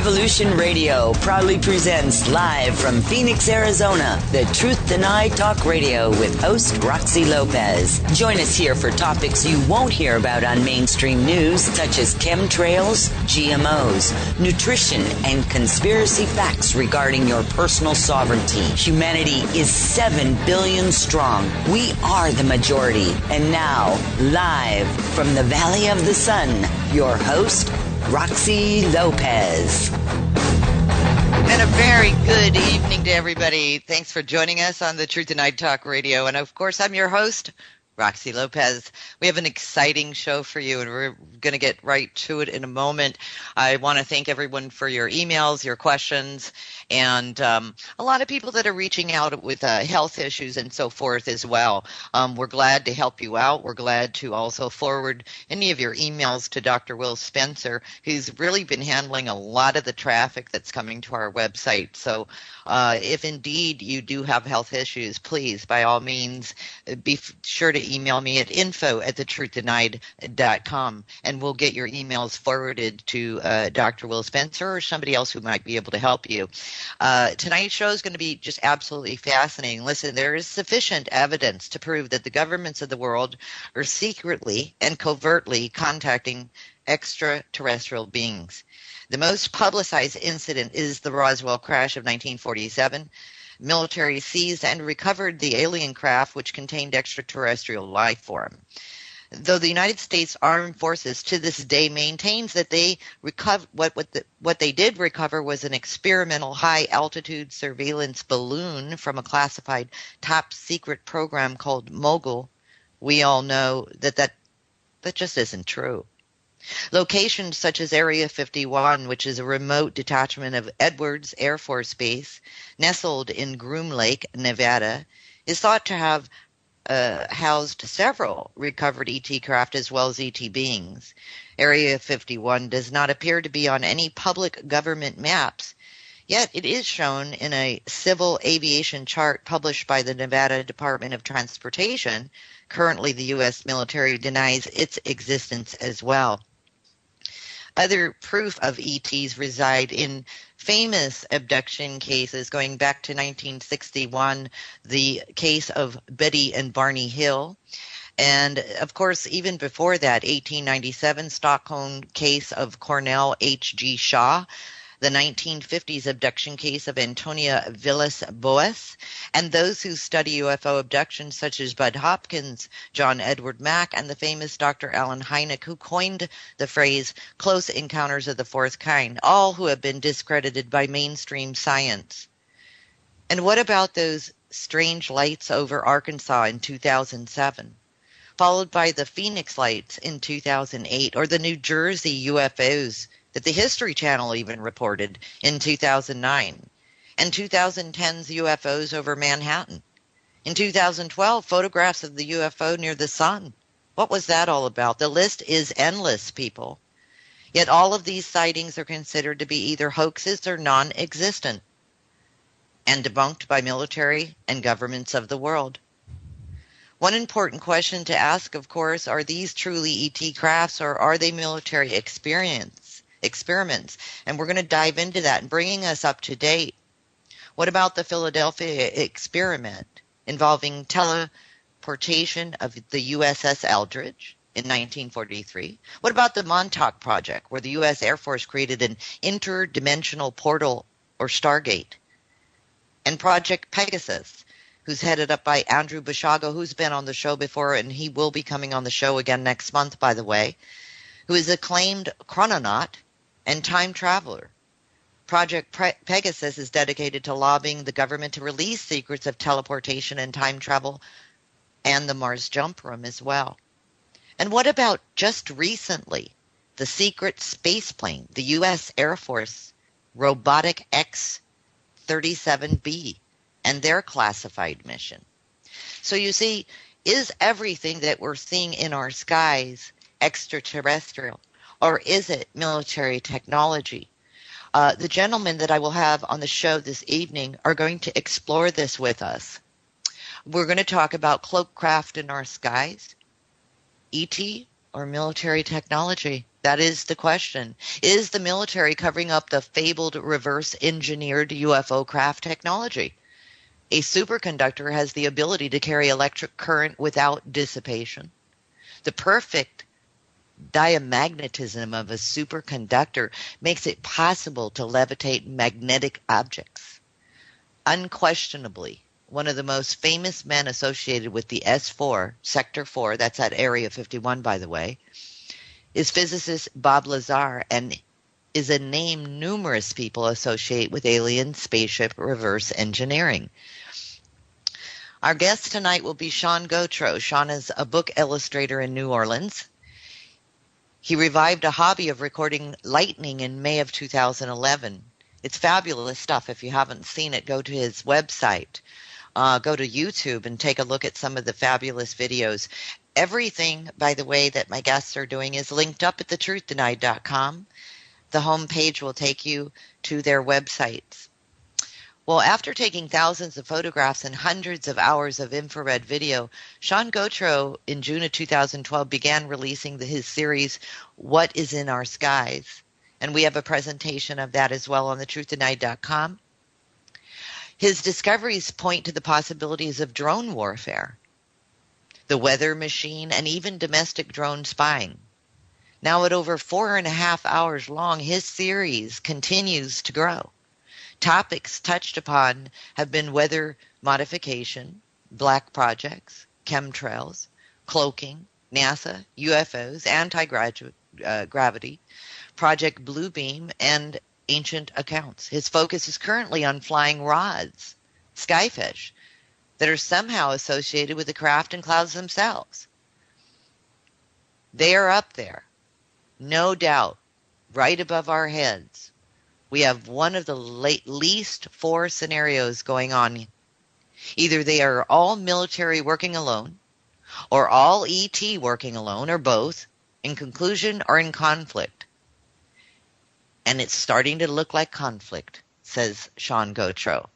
Revolution Radio proudly presents live from Phoenix, Arizona, the Truth Denied Talk Radio with host Roxy Lopez. Join us here for topics you won't hear about on mainstream news, such as chemtrails, GMOs, nutrition, and conspiracy facts regarding your personal sovereignty. Humanity is 7 billion strong. We are the majority. And now, live from the Valley of the Sun, your host, Roxy Lopez. And a very good evening to everybody. Thanks for joining us on the Truth Denied Talk Radio. And of course, I'm your host, Roxy Lopez. We have an exciting show for you, and we're going to get right to it in a moment. I want to thank everyone for your emails, your questions, and a lot of people that are reaching out with health issues and so forth as well. We're glad to help you out. We're glad to also forward any of your emails to Dr. Will Spencer, who's really been handling a lot of the traffic that's coming to our website. So if indeed you do have health issues, please, by all means, be sure to email me at info@thetruthDenied.com, and we'll get your emails forwarded to Dr. Will Spencer or somebody else who might be able to help you. Tonight's show is going to be just absolutely fascinating. Listen, there is sufficient evidence to prove that the governments of the world are secretly and covertly contacting extraterrestrial beings. The most publicized incident is the Roswell crash of 1947. Military seized and recovered the alien craft which contained extraterrestrial life form. Though the United States Armed Forces to this day maintains that they what they did recover was an experimental high-altitude surveillance balloon from a classified top-secret program called Mogul, we all know that just isn't true. Locations such as Area 51, which is a remote detachment of Edwards Air Force Base, nestled in Groom Lake, Nevada, is thought to have housed several recovered ET craft as well as ET beings. Area 51 does not appear to be on any public government maps, yet it is shown in a civil aviation chart published by the Nevada Department of Transportation. Currently, the U.S. military denies its existence as well. Other proof of ETs reside in famous abduction cases going back to 1961, the case of Betty and Barney Hill. And of course, even before that, 1897 Stockholm case of Cornell H.G. Shaw, the 1950s abduction case of Antonia Villas-Boas, and those who study UFO abductions such as Bud Hopkins, John Edward Mack, and the famous Dr. Alan Hynek, who coined the phrase close encounters of the fourth kind, all who have been discredited by mainstream science. And what about those strange lights over Arkansas in 2007, followed by the Phoenix lights in 2008, or the New Jersey UFOs that the History Channel even reported in 2009, and 2010's UFOs over Manhattan. In 2012, photographs of the UFO near the sun. What was that all about? The list is endless, people. Yet all of these sightings are considered to be either hoaxes or non-existent, and debunked by military and governments of the world. One important question to ask, of course, are these truly ET crafts, or are they military experiments? And we're going to dive into that and bringing us up to date. What about the Philadelphia experiment involving teleportation of the USS Eldridge in 1943? What about the Montauk Project, where the U.S. Air Force created an interdimensional portal or Stargate? And Project Pegasus, who's headed up by Andrew Bashago, who's been on the show before, and he will be coming on the show again next month, by the way, who is a acclaimed chrononaut and time traveler. Project Pegasus is dedicated to lobbying the government to release secrets of teleportation and time travel and the Mars jump room as well. And what about just recently, the secret space plane, the U.S. Air Force robotic X-37B and their classified mission? So you see, is everything that we're seeing in our skies extraterrestrial, or is it military technology? The gentlemen that I will have on the show this evening are going to explore this with us. We're going to talk about cloaked craft in our skies, ET, or military technology. That is the question. Is the military covering up the fabled reverse engineered UFO craft technology? A superconductor has the ability to carry electric current without dissipation. The perfect diamagnetism of a superconductor makes it possible to levitate magnetic objects. Unquestionably, one of the most famous men associated with the S4, Sector 4, that's at Area 51, by the way, is physicist Bob Lazar, and is a name numerous people associate with alien spaceship reverse engineering. Our guest tonight will be Sean Gautreaux. Sean is a book illustrator in New Orleans. He revived a hobby of recording lightning in May of 2011. It's fabulous stuff. If you haven't seen it, go to his website. Go to YouTube and take a look at some of the fabulous videos. Everything, by the way, that my guests are doing is linked up at thetruthDenied.com. The homepage will take you to their websites. Well, after taking thousands of photographs and hundreds of hours of infrared video, Sean Gautreaux in June of 2012 began releasing his series, What is in Our Skies? And we have a presentation of that as well on thetruthDenied.com. His discoveries point to the possibilities of drone warfare, the weather machine, and even domestic drone spying. Now at over 4.5 hours long, his series continues to grow. Topics touched upon have been weather modification, black projects, chemtrails, cloaking, NASA, UFOs, anti-gravity, Project Bluebeam, and ancient accounts. His focus is currently on flying rods, skyfish, that are somehow associated with the craft and clouds themselves. They are up there, no doubt, right above our heads. We have one of the least 4 scenarios going on. Either they are all military working alone, or all ET working alone, or both, in conclusion or in conflict. And it's starting to look like conflict, says Sean Gautreaux.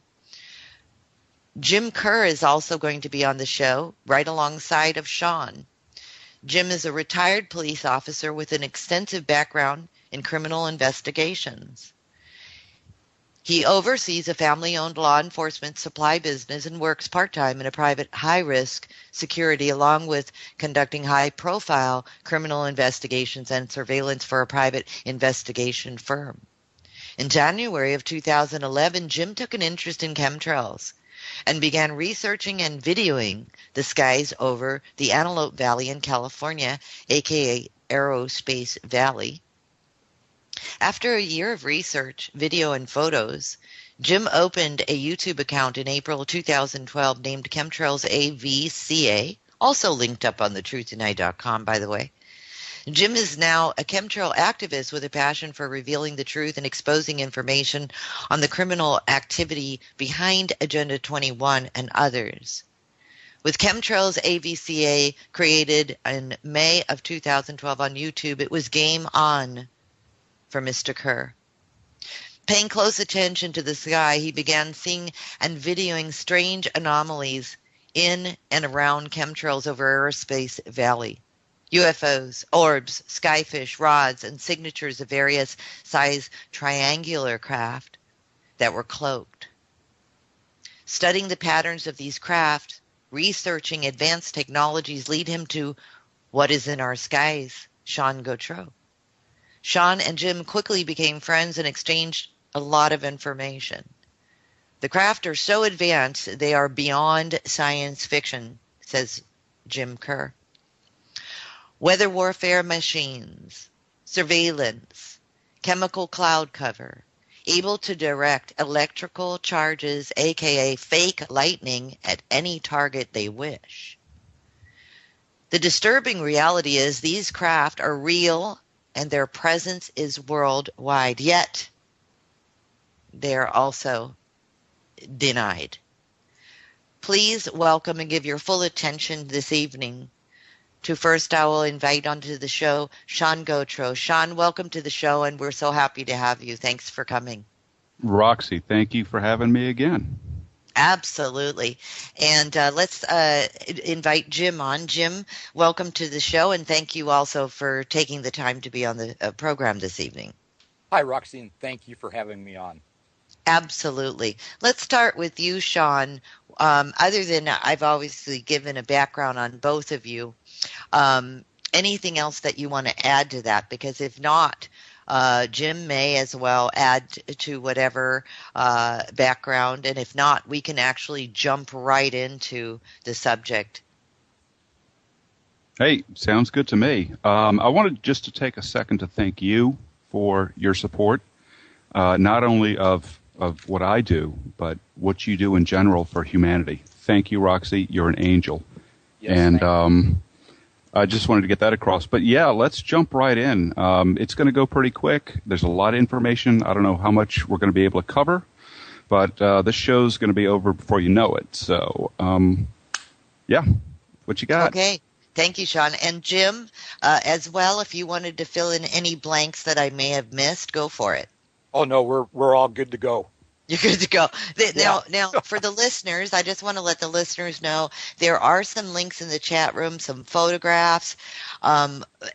Jim Kerr is also going to be on the show, right alongside of Sean. Jim is a retired police officer with an extensive background in criminal investigations. He oversees a family-owned law enforcement supply business and works part-time in a private high-risk security, along with conducting high-profile criminal investigations and surveillance for a private investigation firm. In January of 2011, Jim took an interest in chemtrails and began researching and videoing the skies over the Antelope Valley in California, aka Aerospace Valley. After a year of research, video, and photos, Jim opened a YouTube account in April 2012 named ChemtrailsAV CA, also linked up on thetruthDenied.com, by the way. Jim is now a chemtrail activist with a passion for revealing the truth and exposing information on the criminal activity behind Agenda 21 and others. With Chemtrails AVCA created in May of 2012 on YouTube, it was game on for Mr. Kerr. Paying close attention to the sky, he began seeing and videoing strange anomalies in and around chemtrails over Aerospace Valley. UFOs, orbs, skyfish, rods, and signatures of various size triangular craft that were cloaked. Studying the patterns of these craft, researching advanced technologies lead him to What is in Our Skies, Sean Gautreaux. Sean and Jim quickly became friends and exchanged a lot of information. The craft are so advanced they are beyond science fiction, says Jim Kerr. Weather warfare machines, surveillance, chemical cloud cover, able to direct electrical charges, aka fake lightning, at any target they wish. The disturbing reality is these craft are real and their presence is worldwide, yet they are also denied. Please welcome and give your full attention this evening to first I will invite onto the show Sean Gautreaux. Sean, welcome to the show, and we're so happy to have you. Thanks for coming. Roxy, thank you for having me again. Absolutely. And let's invite Jim on. Jim, welcome to the show, and thank you also for taking the time to be on the program this evening. Hi, Roxy, and thank you for having me on. Absolutely. Let's start with you, Sean. Other than I've obviously given a background on both of you, anything else that you want to add to that? Because if not, Jim may as well add to whatever background, and if not, we can actually jump right into the subject. Hey, sounds good to me. I wanted just to take a second to thank you for your support, not only of what I do, but what you do in general for humanity. Thank you, Roxy. You're an angel. Yes, and I just wanted to get that across. But yeah, let's jump right in. It's going to go pretty quick. There's a lot of information. I don't know how much we're going to be able to cover, but this show's going to be over before you know it. So, yeah, what you got? Okay. Thank you, Sean. And Jim, as well, if you wanted to fill in any blanks that I may have missed, go for it. Oh, no, we're all good to go. You're good to go. Now, for the listeners, I just want to let the listeners know there are some links in the chat room, some photographs,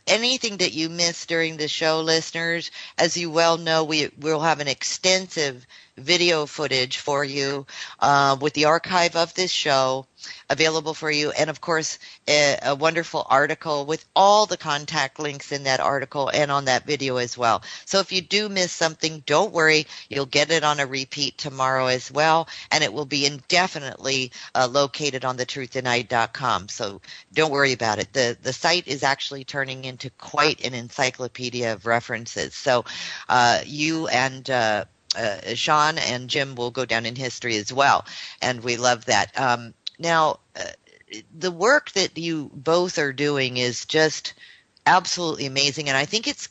anything that you missed during the show, listeners. As you well know, we'll have an extensive video footage for you with the archive of this show available for you, and of course a wonderful article with all the contact links in that article and on that video as well. So if you do miss something, don't worry, you'll get it on a repeat tomorrow as well, and it will be indefinitely located on thetruththenight.com. So don't worry about it. The site is actually turning into quite an encyclopedia of references. So you and Sean and Jim will go down in history as well, and we love that. Now, the work that you both are doing is just absolutely amazing, and I think it's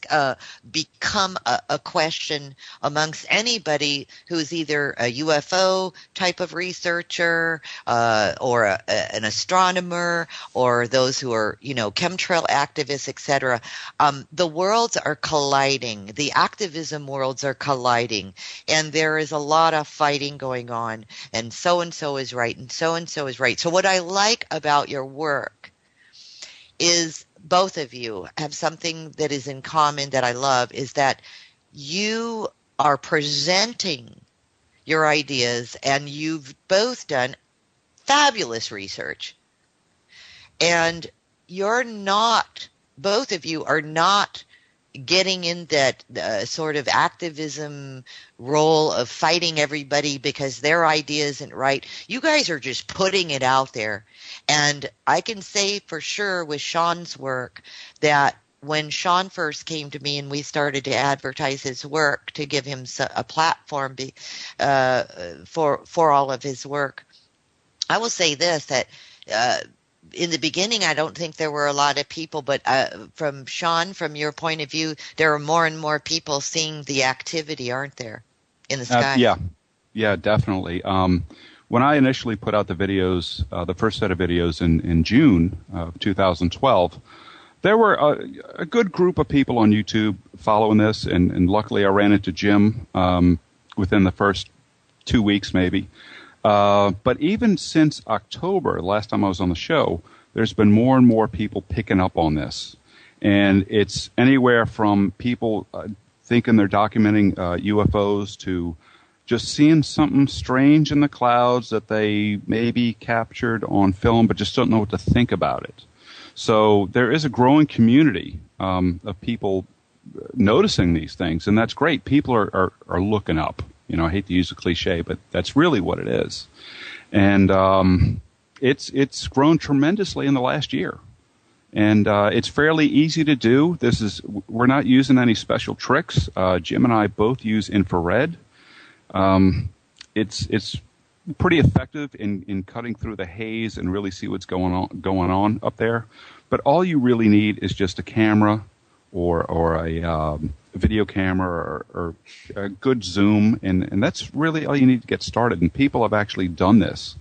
become a question amongst anybody who's either a UFO type of researcher or an astronomer, or those who are, chemtrail activists, etc. The worlds are colliding. The activism worlds are colliding, and there is a lot of fighting going on, and so is right, and so is right. So what I like about your work is both of you have something that is in common that I love, is that you are presenting your ideas, and you've both done fabulous research, and both of you are not getting in that sort of activism role of fighting everybody because their idea isn't right. You guys are just putting it out there. And I can say for sure with Sean's work that when Sean first came to me and we started to advertise his work to give him a platform for all of his work, I will say this, that in the beginning, I don't think there were a lot of people, but from Sean, from your point of view, there are more and more people seeing the activity, aren't there, in the sky? Yeah, definitely. When I initially put out the videos, the first set of videos in June of 2012, there were a good group of people on YouTube following this, and luckily I ran into Jim within the first 2 weeks maybe. But even since October, last time I was on the show, there's been more and more people picking up on this. And it's anywhere from people thinking they're documenting UFOs to just seeing something strange in the clouds that they maybe captured on film but just don't know what to think about it. So there is a growing community of people noticing these things, and that's great. People are looking up. I hate to use a cliche, but that's really what it is. And it's grown tremendously in the last year. And it's fairly easy to do. We're not using any special tricks. Jim and I both use infrared. It's pretty effective in cutting through the haze and really see what's going on up there. But all you really need is just a camera or a video camera or a good zoom, and that's really all you need to get started. And people have actually done this.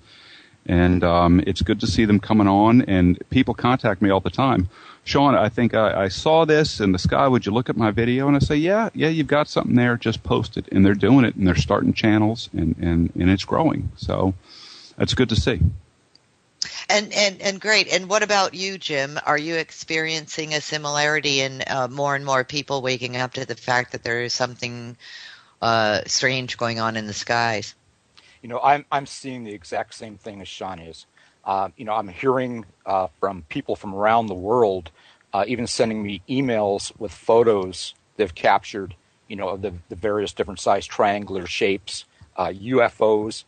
And it's good to see them coming on, and people contact me all the time. Sean, I think I saw this in the sky. Would you look at my video? And I say, yeah, you've got something there. Just post it. And they're doing it, and they're starting channels, and it's growing. So that's good to see. And great. And what about you, Jim? Are you experiencing a similarity in more and more people waking up to the fact that there is something strange going on in the skies? I'm seeing the exact same thing as Sean is. I'm hearing from people from around the world, even sending me emails with photos they've captured, of the various different size triangular shapes, UFOs,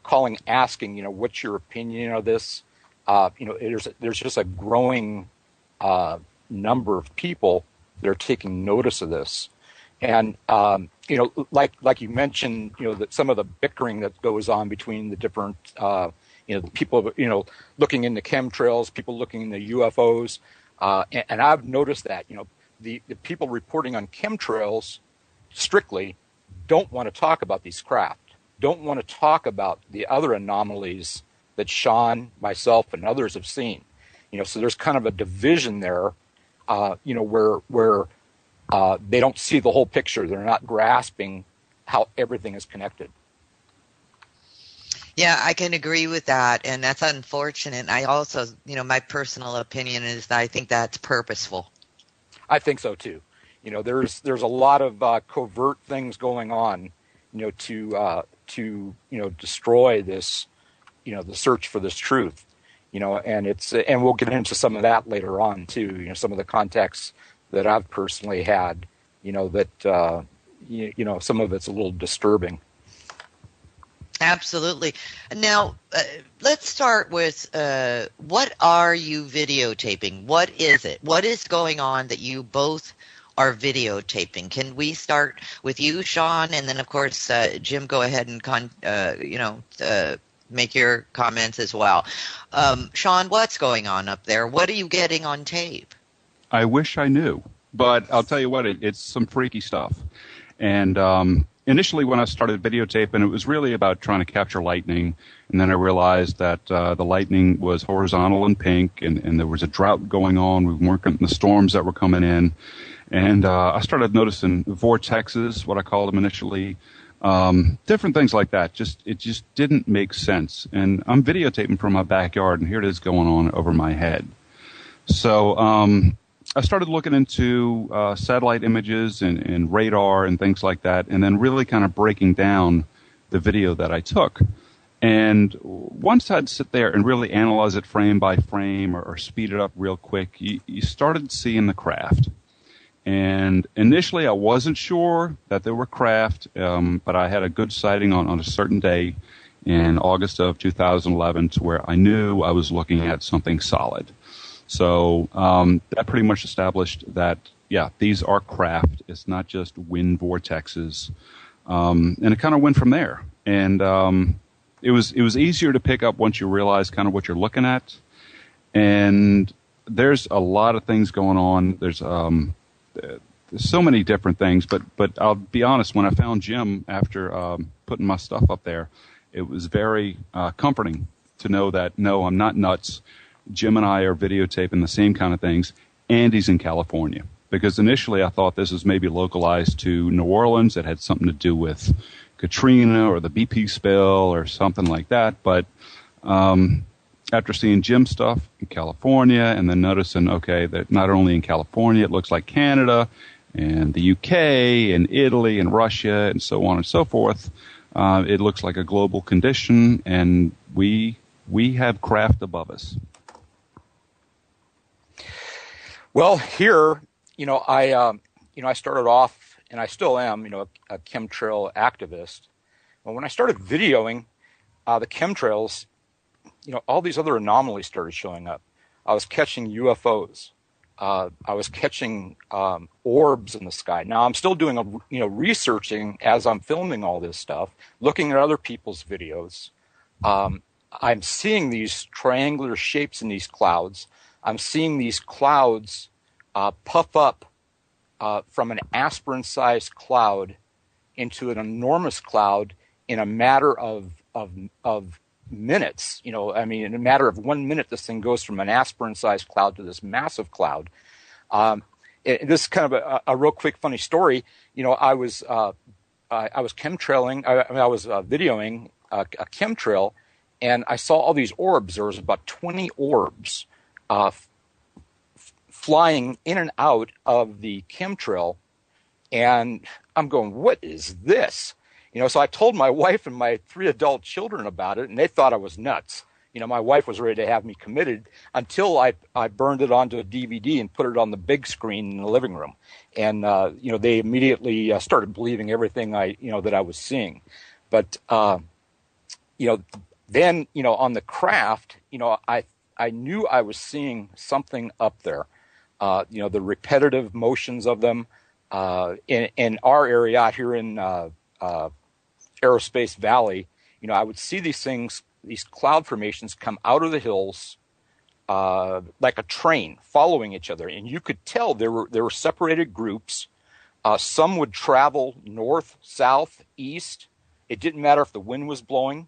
calling, asking, what's your opinion of this? There's just a growing number of people that are taking notice of this. And, like you mentioned, that some of the bickering that goes on between the different, people, looking into chemtrails, people looking into UFOs. And I've noticed that, the people reporting on chemtrails strictly don't want to talk about these craft, don't want to talk about the other anomalies that Sean, myself, and others have seen. So there's kind of a division there, where they don't see the whole picture. They're not grasping how everything is connected. Yeah, I can agree with that, and that's unfortunate. I also, my personal opinion is that I think that's purposeful. I think so too. There's a lot of covert things going on, to destroy this, the search for this truth, and we'll get into some of that later on too. Some of the contexts that I've personally had, that some of it's a little disturbing. Absolutely. Now, let's start with what are you videotaping? What is it? What is going on that you both are videotaping? Can we start with you, Sean, and then of course, Jim, go ahead and make your comments as well. Sean, what's going on up there? What are you getting on tape? I wish I knew, but I'll tell you what, it's some freaky stuff. And initially when I started videotaping, it was really about trying to capture lightning, and then I realized that the lightning was horizontal and pink, and there was a drought going on. We weren't getting the storms that were coming in. And I started noticing vortexes, what I called them initially, different things like that. It just didn't make sense. And I'm videotaping from my backyard, and here it is going on over my head. So I started looking into satellite images and radar and things like that, and then really kind of breaking down the video that I took. And once I'd sit there and really analyze it frame by frame or speed it up real quick, you started seeing the craft. And initially I wasn't sure that there were craft, but I had a good sighting on a certain day in August of 2011 to where I knew I was looking at something solid. So that pretty much established that, yeah, these are craft. It's not just wind vortexes. And it kind of went from there. And it was easier to pick up once you realize kind of what you're looking at. And there's a lot of things going on. There's so many different things. But I'll be honest, when I found Jim after putting my stuff up there, it was very comforting to know that, no, I'm not nuts. Jim and I are videotaping the same kind of things, and he's in California. Because initially I thought this was maybe localized to New Orleans. It had something to do with Katrina or the BP spill or something like that. But after seeing Jim's stuff in California and then noticing, okay, that not only in California, it looks like Canada and the UK and Italy and Russia and so on and so forth, it looks like a global condition, and we have craft above us. Well, here, I started off, and I still am, a chemtrail activist. But when I started videoing the chemtrails, all these other anomalies started showing up. I was catching UFOs. I was catching orbs in the sky. Now I'm still doing researching as I'm filming all this stuff, looking at other people's videos. I'm seeing these triangular shapes in these clouds. I'm seeing these clouds puff up from an aspirin-sized cloud into an enormous cloud in a matter of minutes. I mean, in a matter of 1 minute, this thing goes from an aspirin-sized cloud to this massive cloud. This is kind of a real quick funny story. I was chemtrailing. I was videoing a chemtrail, and I saw all these orbs. There was about 20 orbs flying in and out of the chemtrail, and I'm going, what is this? So I told my wife and my 3 adult children about it, and they thought I was nuts. My wife was ready to have me committed until I burned it onto a DVD and put it on the big screen in the living room. And, they immediately started believing everything that I was seeing. But, then, on the craft, I knew I was seeing something up there. The repetitive motions of them. In our area out here in Aerospace Valley, I would see these cloud formations come out of the hills like a train following each other. And you could tell there were separated groups. Some would travel north, south, east. It didn't matter if the wind was blowing.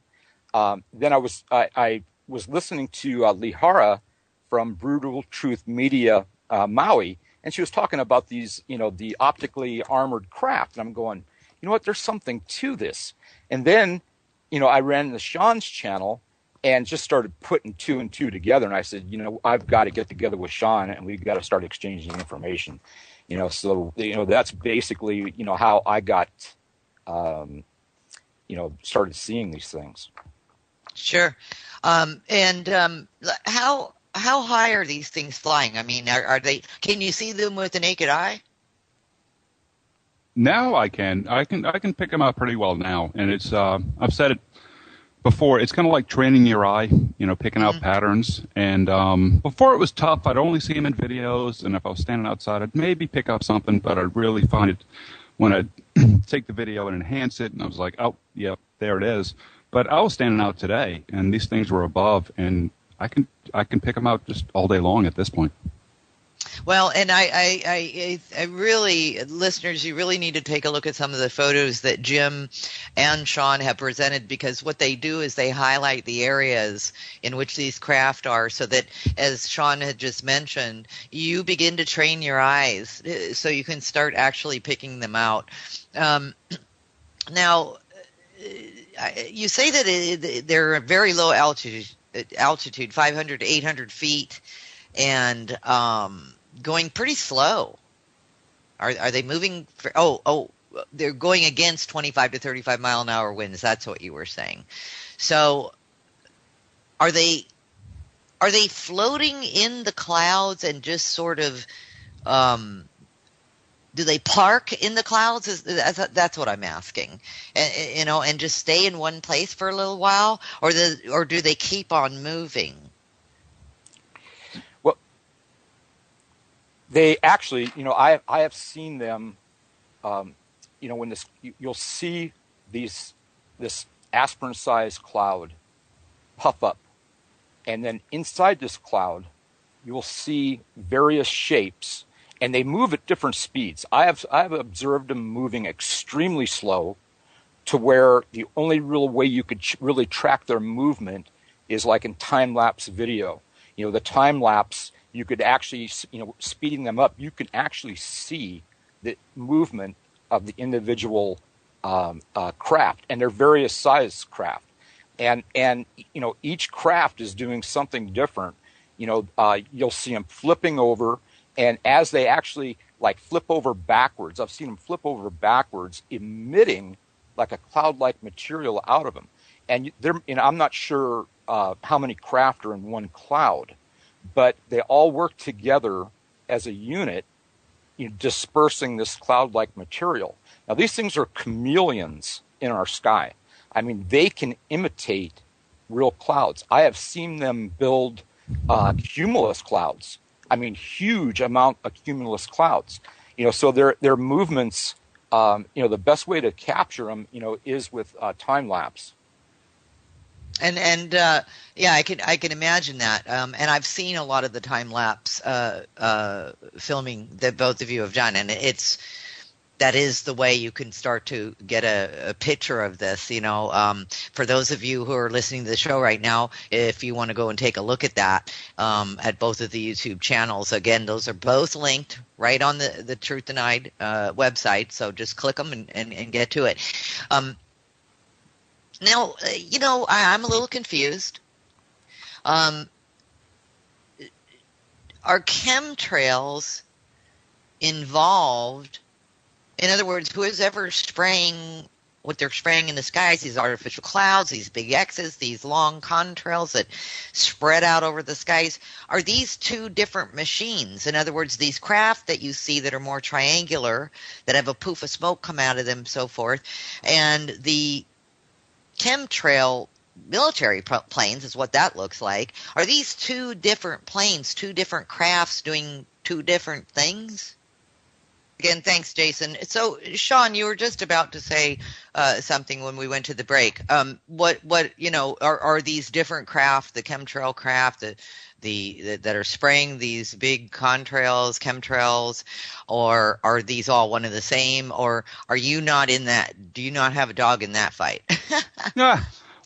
Then I was listening to Lihara from Brutal Truth Media Maui, and she was talking about these, the optically armored craft. And I'm going, you know what, there's something to this. And then, I ran the Sean's channel and just started putting 2 and 2 together. And I said, I've got to get together with Sean and we've got to start exchanging information. So that's basically, how I got, started seeing these things. Sure. And how high are these things flying? I mean, are they? Can you see them with the naked eye? Now I can pick them out pretty well now, and it's I've said it before. It's kind of like training your eye, picking out patterns. And before it was tough. I'd only see them in videos, and if I was standing outside, I'd maybe pick up something, but I'd really find it when I take the video and enhance it, and I was like, oh, yep, there it is. But I was standing out today, and these things were above, and I can pick them out just all day long at this point. Well, and I really, listeners, you really need to take a look at some of the photos that Jim and Sean have presented, because what they do is they highlight the areas in which these craft are, so that, as Sean had just mentioned, you begin to train your eyes so you can start actually picking them out. Now, you say that they're very low altitude, 500 to 800 feet, and going pretty slow. Are they moving? They're going against 25 to 35 mile an hour winds. That's what you were saying. So, are they floating in the clouds and just sort of? Do they park in the clouds? That's what I'm asking. And just stay in one place for a little while, or do they keep on moving? Well, they actually, I have seen them. When you'll see this aspirin-sized cloud puff up, and then inside this cloud, you will see various shapes. And they move at different speeds. I have observed them moving extremely slow, to where the only real way you could really track their movement is like in time-lapse video. The time-lapse, you could actually, speeding them up, you can actually see the movement of the individual craft, and they're various size craft. And each craft is doing something different. You'll see them flipping over. And as they actually flip over backwards, I've seen them flip over backwards, emitting like a cloud-like material out of them. And I'm not sure how many craft are in one cloud, but they all work together as a unit, dispersing this cloud-like material. Now, these things are chameleons in our sky. I mean, they can imitate real clouds. I have seen them build cumulus clouds. I mean, huge amount of cumulus clouds. So their movements. The best way to capture them, is with time lapse. And I can imagine that. And I've seen a lot of the time lapse filming that both of you have done, and that is the way you can start to get a picture of this. For those of you who are listening to the show right now, if you want to go and take a look at that, at both of the YouTube channels, again, those are both linked right on the Truth Denied website. So just click them and get to it. Now, I'm a little confused. Are chemtrails involved? In other words, who is ever spraying what they're spraying in the skies, these artificial clouds, these big X's, these long contrails that spread out over the skies, are these two different machines? In other words, these craft that you see that are more triangular, that have a poof of smoke come out of them, so forth, and the chemtrail military planes is what that looks like. Are these two different planes, two different crafts doing two different things? Again, thanks, Jason. So, Sean, you were just about to say something when we went to the break. What are these different craft, the chemtrail craft, that are spraying these big contrails, chemtrails, or are these all one and the same? Or are you not in that? Do you not have a dog in that fight?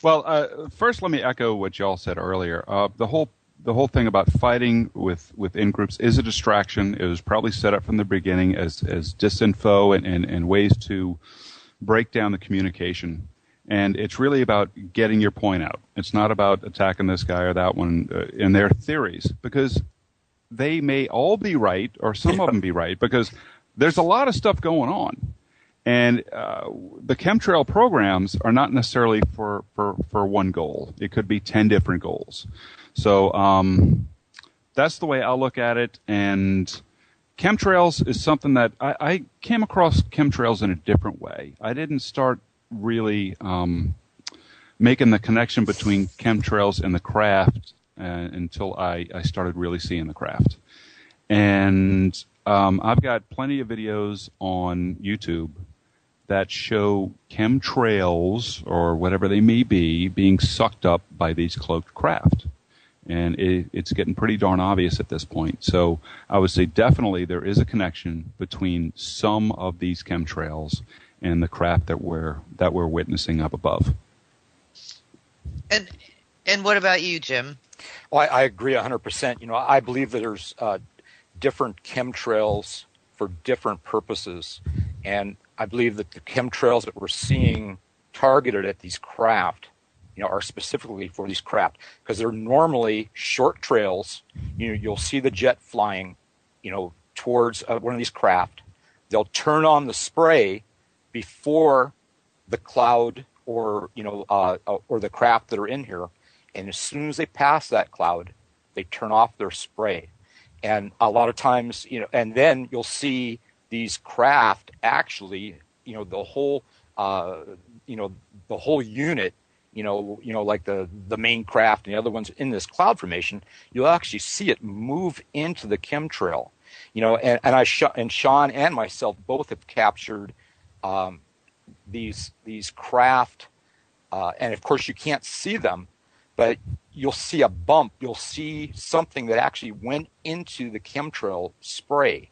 Well, first, let me echo what y'all said earlier. The whole thing about fighting with in-groups is a distraction. It was probably set up from the beginning as disinfo and ways to break down the communication. And it's really about getting your point out. It's not about attacking this guy or that one in their theories, because they may all be right or some of them be right, because there's a lot of stuff going on. And the chemtrail programs are not necessarily for one goal. It could be 10 different goals. So that's the way I'll look at it. And chemtrails is something that I came across chemtrails in a different way. I didn't start really making the connection between chemtrails and the craft until I started really seeing the craft. And I've got plenty of videos on YouTube that show chemtrails, or whatever they may be, being sucked up by these cloaked craft. And it's getting pretty darn obvious at this point. So I would say definitely there is a connection between some of these chemtrails and the craft that we're witnessing up above. And what about you, Jim? Well, I agree 100%. I believe that there's different chemtrails for different purposes. And I believe that the chemtrails that we're seeing targeted at these craft, are specifically for these craft, because they're normally short trails. You'll see the jet flying, towards one of these craft. They'll turn on the spray before the cloud or the craft that are in here, and as soon as they pass that cloud, they turn off their spray. And a lot of times, and then you'll see these craft actually, the whole unit, like the main craft and the other ones in this cloud formation, you'll actually see it move into the chemtrail. And Sean and myself both have captured these craft, and of course you can't see them, but you'll see a bump. You'll see something that actually went into the chemtrail spray.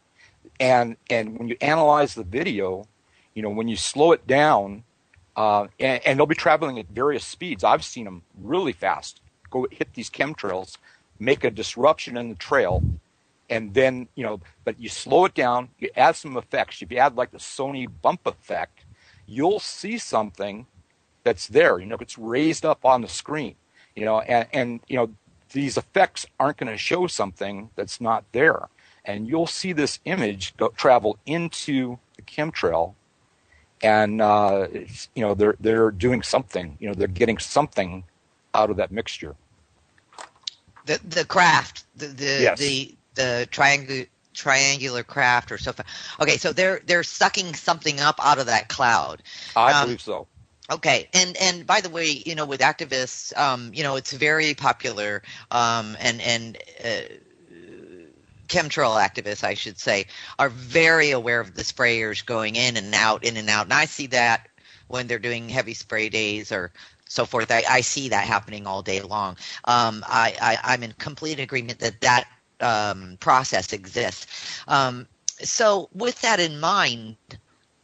And when you analyze the video, when you slow it down, and they'll be traveling at various speeds. I've seen them really fast go hit these chemtrails, make a disruption in the trail, and then, but you slow it down, you add some effects. If you add like the Sony bump effect, you'll see something that's there. It's raised up on the screen. And these effects aren't going to show something that's not there. And you'll see this image travel into the chemtrail, and they're doing something. They're getting something out of that mixture. The craft, Yes. the triangular craft or something. Okay, so they're sucking something up out of that cloud. I believe so. Okay, and by the way, with activists, it's very popular, and chemtrail activists, I should say, are very aware of the sprayers going in and out. And I see that when they're doing heavy spray days or so forth. I see that happening all day long. I'm in complete agreement that process exists. So with that in mind,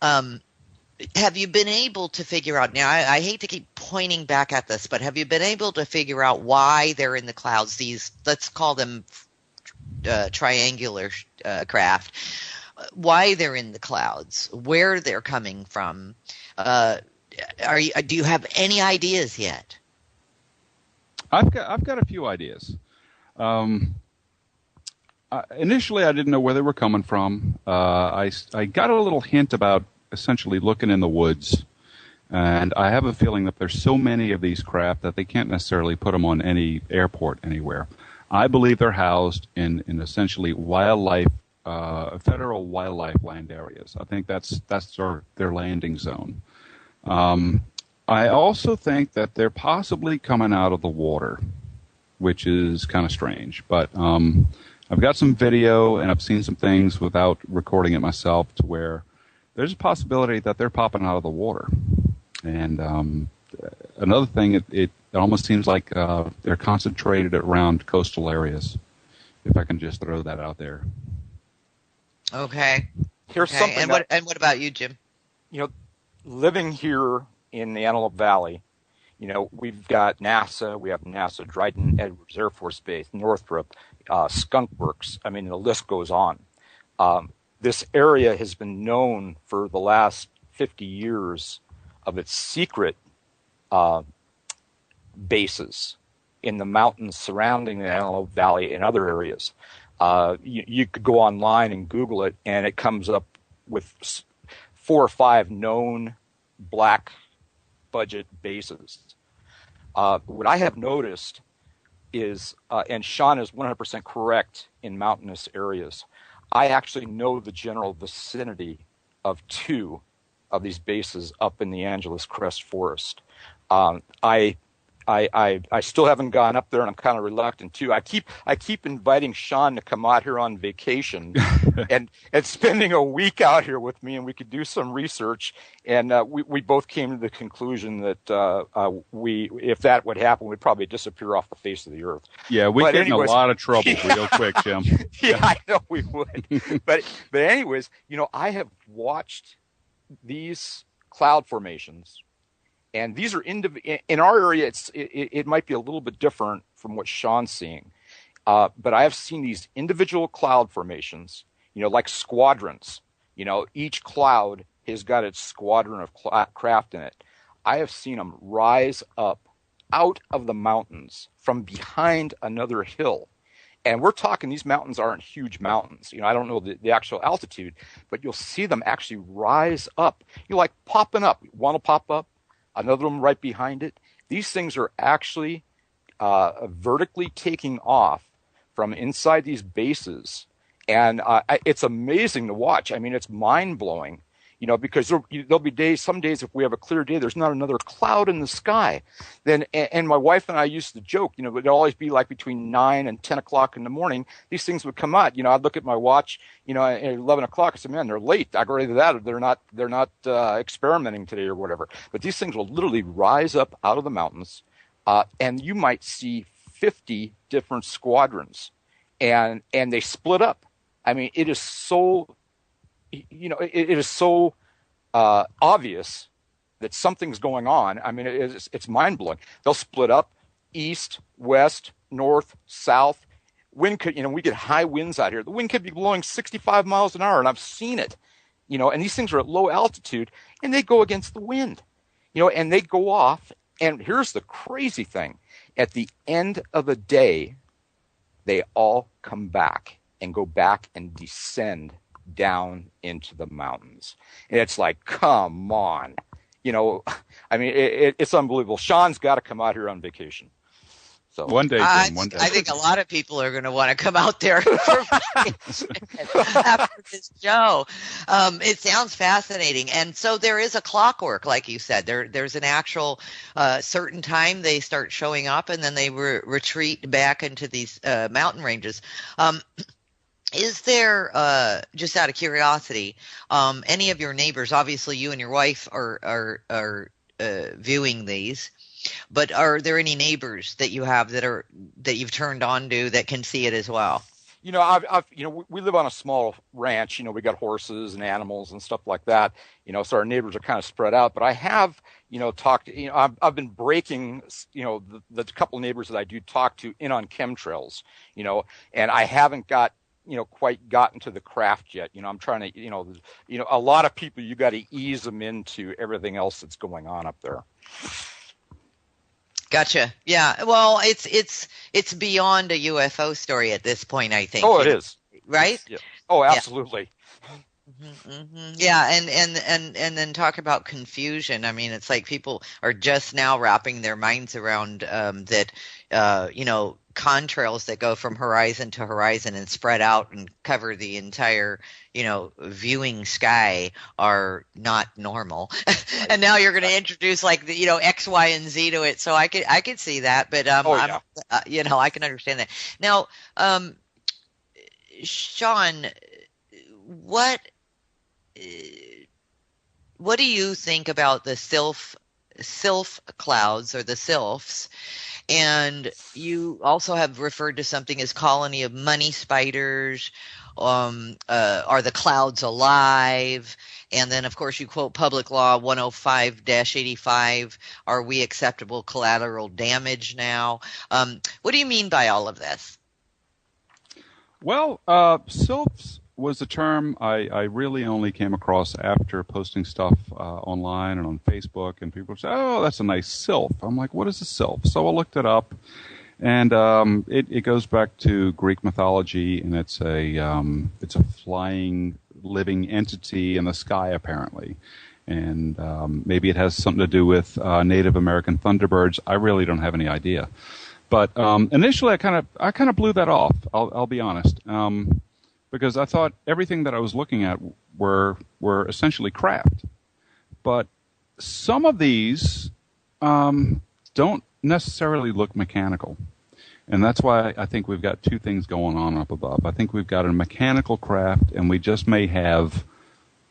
Have you been able to figure out, now I hate to keep pointing back at this, but have you been able to figure out why they're in the clouds, these, let's call them triangular craft, why they're in the clouds, where they're coming from? Do you have any ideas yet? I've got a few ideas. Initially, I didn't know where they were coming from. I got a little hint about essentially looking in the woods, and I have a feeling that there's so many of these craft that they can't necessarily put them on any airport anywhere. I believe they're housed in essentially wildlife, federal wildlife land areas. I think that's their landing zone. I also think that they're possibly coming out of the water, which is kind of strange. But I've got some video and I've seen some things without recording it myself to where there's a possibility that they're popping out of the water. And another thing, it almost seems like they're concentrated around coastal areas, if I can just throw that out there. Okay. Here's something. And what about you, Jim? Living here in the Antelope Valley, we've got NASA, we have NASA, Dryden Edwards Air Force Base, Northrop, Skunk Works. I mean, the list goes on. This area has been known for the last 50 years of its secret bases in the mountains surrounding the Antelope Valley and other areas. You could go online and Google it, and it comes up with 4 or 5 known black budget bases. What I have noticed is, and Sean is 100% correct in mountainous areas, I actually know the general vicinity of 2 of these bases up in the Angeles Crest Forest. I still haven't gone up there, and I'm kind of reluctant to. I keep inviting Sean to come out here on vacation and spending a week out here with me, and we could do some research. And we both came to the conclusion that if that would happen, we'd probably disappear off the face of the earth. Yeah, we'd get in a lot of trouble real quick, Jim. Yeah, I know we would. But anyways, I have watched these cloud formations. And these are in our area. It might be a little bit different from what Sean's seeing, but I have seen these individual cloud formations, like squadrons. Each cloud has got its squadron of craft in it. I have seen them rise up out of the mountains from behind another hill, and we're talking these mountains aren't huge mountains. I don't know the actual altitude, but you'll see them actually rise up. Like popping up. One will pop up. Another one right behind it. These things are actually vertically taking off from inside these bases. And it's amazing to watch. I mean, it's mind-blowing, because there'll be some days if we have a clear day, there's not another cloud in the sky. And my wife and I used to joke, it'd always be like between 9 and 10 o'clock in the morning, these things would come out. I'd look at my watch, at 11 o'clock, I said, man, they're late. I go either that or they're not experimenting today or whatever. But these things will literally rise up out of the mountains, and you might see 50 different squadrons, and they split up. I mean, it is so, it is so obvious that something's going on. I mean, it's mind-blowing. They'll split up east, west, north, south. Wind could, we get high winds out here. The wind could be blowing 65 miles an hour, and I've seen it. And these things are at low altitude, and they go against the wind. And they go off. And here's the crazy thing. At the end of the day, they all come back and go back and descend down into the mountains. And it's like, come on. I mean, it's unbelievable. Sean's got to come out here on vacation. So one day, Jim, one day. I think a lot of people are going to want to come out there for vacation after this show. It sounds fascinating. And so there is a clockwork, like you said. There's an actual certain time they start showing up, and then they retreat back into these mountain ranges. Is there, just out of curiosity, any of your neighbors, obviously you and your wife are viewing these, but are there any neighbors that you have that you've turned on to that can see it as well? We live on a small ranch. We got horses and animals and stuff like that. So our neighbors are kind of spread out. But I have, talked. I've been breaking, the couple neighbors that I do talk to in on chemtrails. And I haven't quite gotten to the craft yet. I'm trying to, a lot of people, you got to ease them into everything else that's going on up there. Gotcha. Yeah. Well, it's beyond a UFO story at this point, I think. Oh, it is. Right? Yeah. Oh, absolutely. Yeah. Mm-hmm. Yeah, and then talk about confusion. I mean, it's like people are just now wrapping their minds around that contrails that go from horizon to horizon and spread out and cover the entire viewing sky are not normal. And now you're going to introduce like the X, Y, and Z to it. So I could see that, but I can understand that. Now, Sean, what do you think about the sylph clouds, or the sylphs? And you also have referred to something as colony of money spiders. Are the clouds alive? And then, of course, you quote Public Law 105-85. Are we acceptable collateral damage now? What do you mean by all of this? Well, sylphs was a term I really only came across after posting stuff online and on Facebook, and people say, "Oh, that's a nice sylph." I'm like, "What is a sylph?" So I looked it up, and it goes back to Greek mythology, and it's a flying living entity in the sky apparently, and maybe it has something to do with Native American thunderbirds. I really don't have any idea, but initially I kind of blew that off. I'll be honest. Because I thought everything that I was looking at were essentially craft. But some of these don't necessarily look mechanical. And that's why I think we've got two things going on up above. I think we've got a mechanical craft, and we just may have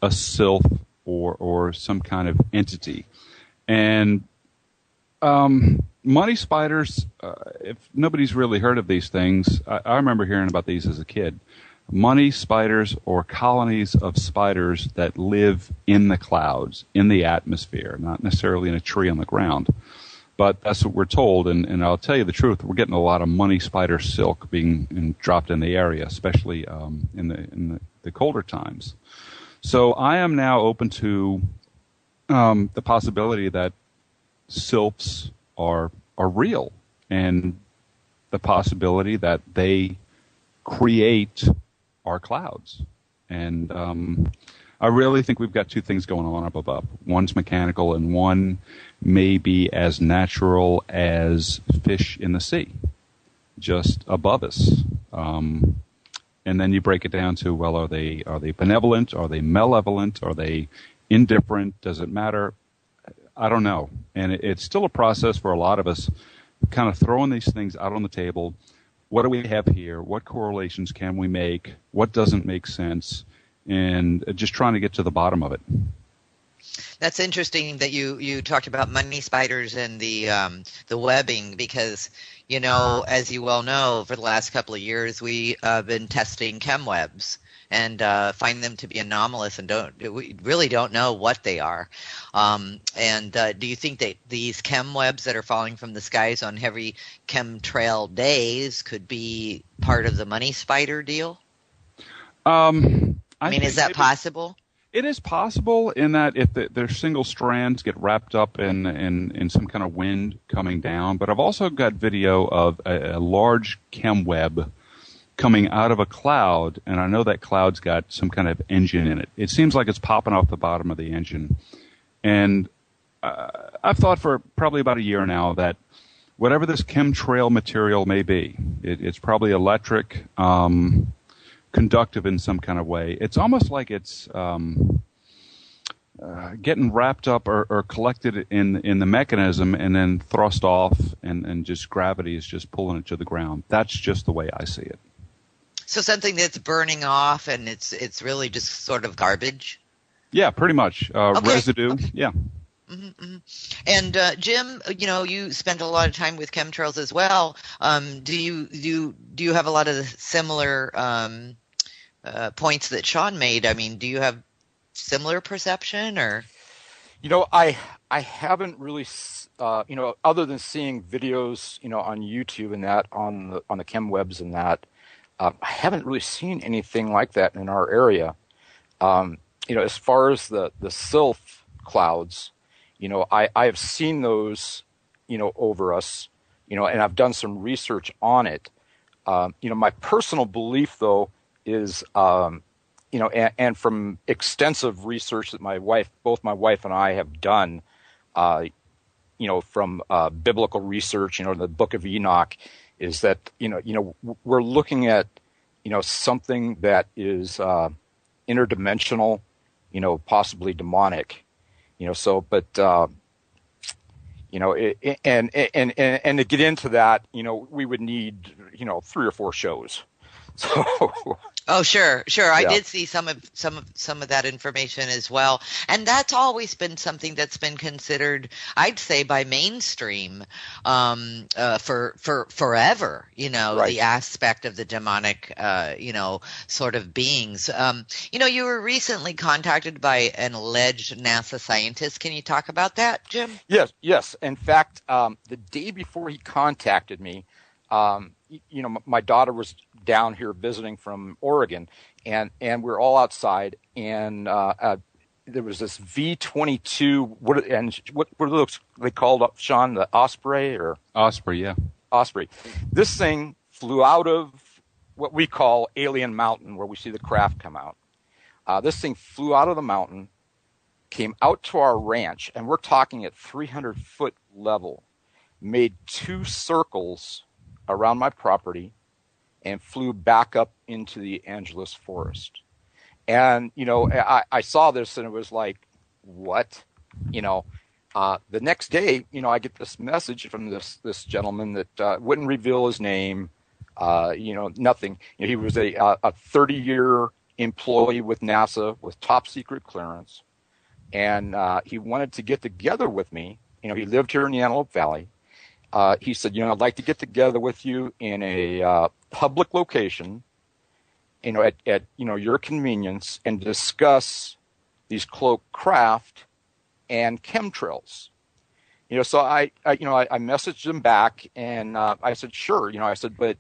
a sylph or some kind of entity. And money spiders, if nobody's really heard of these things, I remember hearing about these as a kid. Money spiders, or colonies of spiders that live in the clouds, in the atmosphere, not necessarily in a tree on the ground. But that's what we're told, and I'll tell you the truth, we're getting a lot of money spider silk being dropped in the area, especially in the colder times. So I am now open to the possibility that sylphs are real, and the possibility that they create our clouds. And I really think we've got two things going on up above. One's mechanical, and one may be as natural as fish in the sea, just above us. And then you break it down to, well, are they benevolent? Are they malevolent? Are they indifferent? Does it matter? I don't know. And it's still a process for a lot of us, kind of throwing these things out on the table. What do we have here? What correlations can we make? What doesn't make sense? And just trying to get to the bottom of it. That's interesting that you talked about money spiders and the webbing, because, as you well know, for the last couple of years, we have been testing chem webs and find them to be anomalous, and we really don't know what they are. And do you think that these chem webs that are falling from the skies on heavy chemtrail days could be part of the money spider deal? I mean, is that possible? It is possible in that if their single strands get wrapped up in some kind of wind coming down. But I've also got video of a large chem web coming out of a cloud, and I know that cloud's got some kind of engine in it. It seems like it's popping off the bottom of the engine. And I've thought for probably about a year now that whatever this chemtrail material may be, it's probably electric, conductive in some kind of way. It's almost like it's getting wrapped up or collected in the mechanism and then thrust off, and just gravity is just pulling it to the ground. That's just the way I see it. So something that's burning off, and it's really just sort of garbage? Yeah, pretty much. Okay. Residue, okay. Yeah. And Jim, you spent a lot of time with chemtrails as well. Do you have a lot of the similar points that Sean made? I mean, do you have similar perception, or? I haven't really, other than seeing videos, on YouTube and that on the chem webs and that, I haven't really seen anything like that in our area. As far as the sylph clouds, I have seen those, over us, and I've done some research on it. My personal belief, though, is, and from extensive research that both my wife and I have done, from biblical research, the Book of Enoch, is that, we're looking at, something that is interdimensional, possibly demonic, and to get into that, we would need, 3 or 4 shows. So. Oh, sure. Yeah. I did see some of that information as well, and that's always been something that's been considered, I'd say, by mainstream for forever. Right. The aspect of the demonic, sort of beings. You were recently contacted by an alleged NASA scientist. Can you talk about that, Jim? Yes. In fact, the day before he contacted me, my daughter was down here visiting from Oregon, and we're all outside, and there was this V-22. What are those they called, Sean? The Osprey or Osprey, yeah. Osprey. This thing flew out of what we call Alien Mountain, where we see the craft come out. This thing flew out of the mountain, came out to our ranch, and we're talking at 300-foot level, made 2 circles around my property, and flew back up into the Angeles forest. And, I saw this and it was like, what? The next day, I get this message from this gentleman that wouldn't reveal his name, nothing. He was a 30-year employee with NASA with top secret clearance. And he wanted to get together with me. He lived here in the Antelope Valley. He said, I'd like to get together with you in a public location, at your convenience, and discuss these cloaked craft and chemtrails. So I messaged him back, and I said, sure. I said, but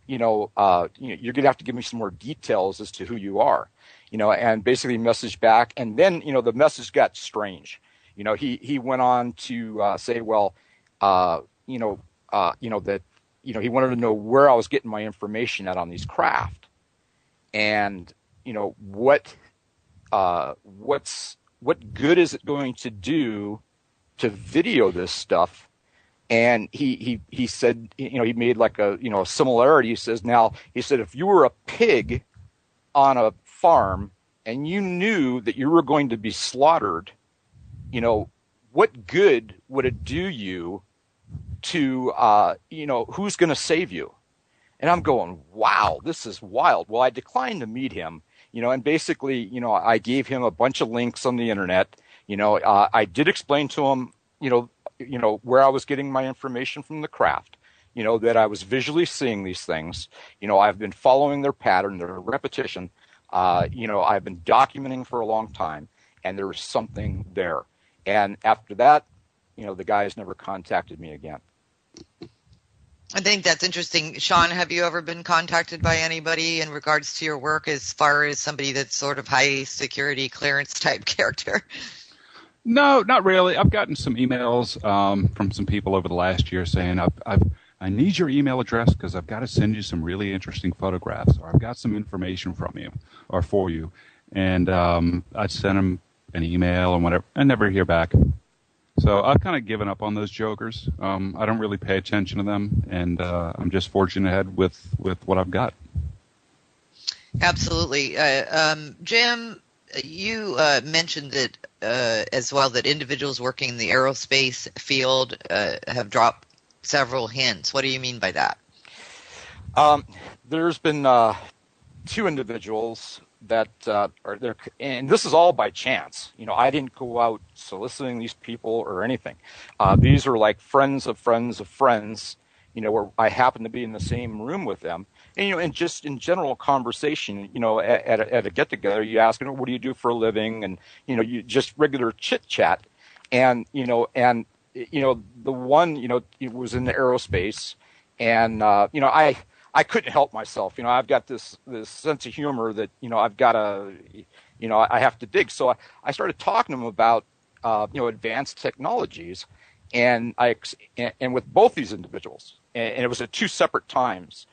you're going to have to give me some more details as to who you are. And basically messaged back, and then the message got strange. He went on to say, well, that he wanted to know where I was getting my information at on these craft, and what good is it going to do to video this stuff? And he said, he made like a similarity. He says, if you were a pig on a farm and you knew that you were going to be slaughtered, what good would it do you to, who's going to save you? And I'm going, wow, this is wild. Well, I declined to meet him, and basically, I gave him a bunch of links on the internet. I did explain to him, where I was getting my information from the craft, that I was visually seeing these things. I've been following their pattern, their repetition. I've been documenting for a long time, and there was something there. And after that, the guy has never contacted me again. I think that's interesting. Sean, have you ever been contacted by anybody in regards to your work as far as somebody that's sort of high security clearance type character? No, not really. I've gotten some emails from some people over the last year saying, I need your email address because I've got to send you some really interesting photographs, or I've got some information from you or for you. And I'd send them an email and whatever, and never hear back. So I've kind of given up on those jokers. I don't really pay attention to them, and I'm just forging ahead with what I've got. Absolutely. Jim, you mentioned that as well, that individuals working in the aerospace field have dropped several hints. What do you mean by that? There's been 2 individuals that are there, and this is all by chance. I didn't go out soliciting these people or anything. These are like friends of friends of friends, where I happen to be in the same room with them. And, and just in general conversation, at a get together, you ask, what do you do for a living? And, you just regular chit chat. And, the one, it was in the aerospace, and, I couldn't help myself. I've got this sense of humor that, I've got to, I have to dig. So I started talking to him about, advanced technologies, and with both these individuals, and it was at two separate times,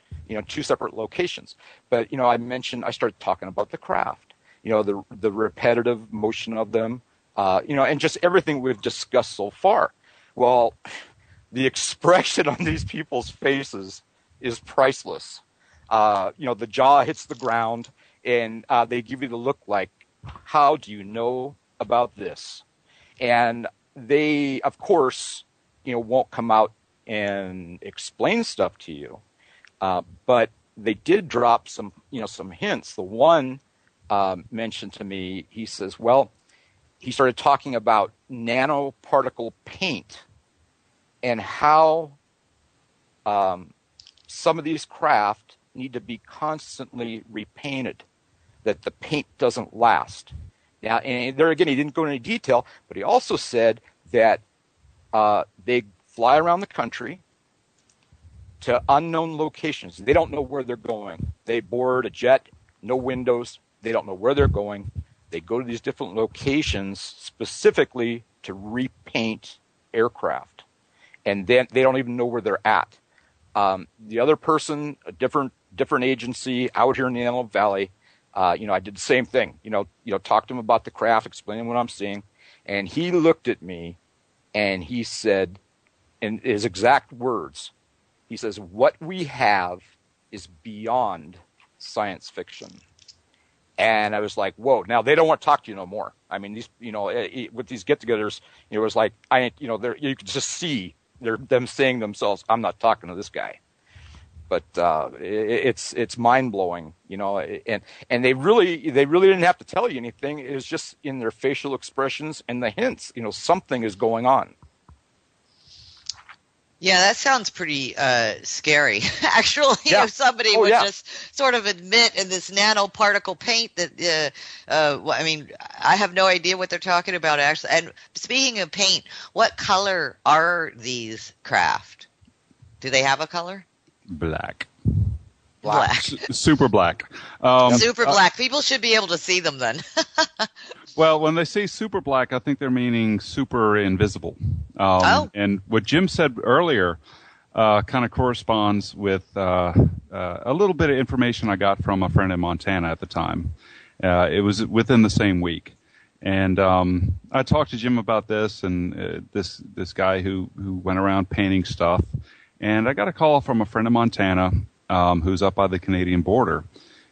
two separate locations. But, I started talking about the craft, the repetitive motion of them, and just everything we've discussed so far. Well, the expression on these people's faces is priceless. The jaw hits the ground, and they give you the look like, how do you know about this? And they, of course, won't come out and explain stuff to you, but they did drop some hints. The one mentioned to me, he says, well, he started talking about nanoparticle paint and how some of these craft need to be constantly repainted, that the paint doesn't last. Now, and there again, he didn't go into any detail, but he also said that they fly around the country to unknown locations. They don't know where they're going. They board a jet, no windows. They don't know where they're going. They go to these different locations specifically to repaint aircraft. And then they don't even know where they're at. The other person, a different agency out here in the Antelope Valley, I did the same thing. Talked to him about the craft, explaining what I'm seeing, and he looked at me, and he said, in his exact words, he says, "What we have is beyond science fiction." And I was like, "Whoa!" Now they don't want to talk to you no more. I mean, these, with these get-togethers, it was like you could just see them saying themselves, "I'm not talking to this guy." But it's mind blowing, and they really didn't have to tell you anything. It was just in their facial expressions and the hints. Something is going on. Yeah, that sounds pretty scary. Actually, Yeah. if somebody would just sort of admit in this nanoparticle paint that, I have no idea what they're talking about, actually. And speaking of paint, what color are these craft? Do they have a color? Black. Super black. Super black. People should be able to see them then. Well, when they say super black, I think they're meaning super invisible. And what Jim said earlier kind of corresponds with a little bit of information I got from a friend in Montana at the time. It was within the same week. And I talked to Jim about this and this guy who went around painting stuff. And I got a call from a friend in Montana who's up by the Canadian border.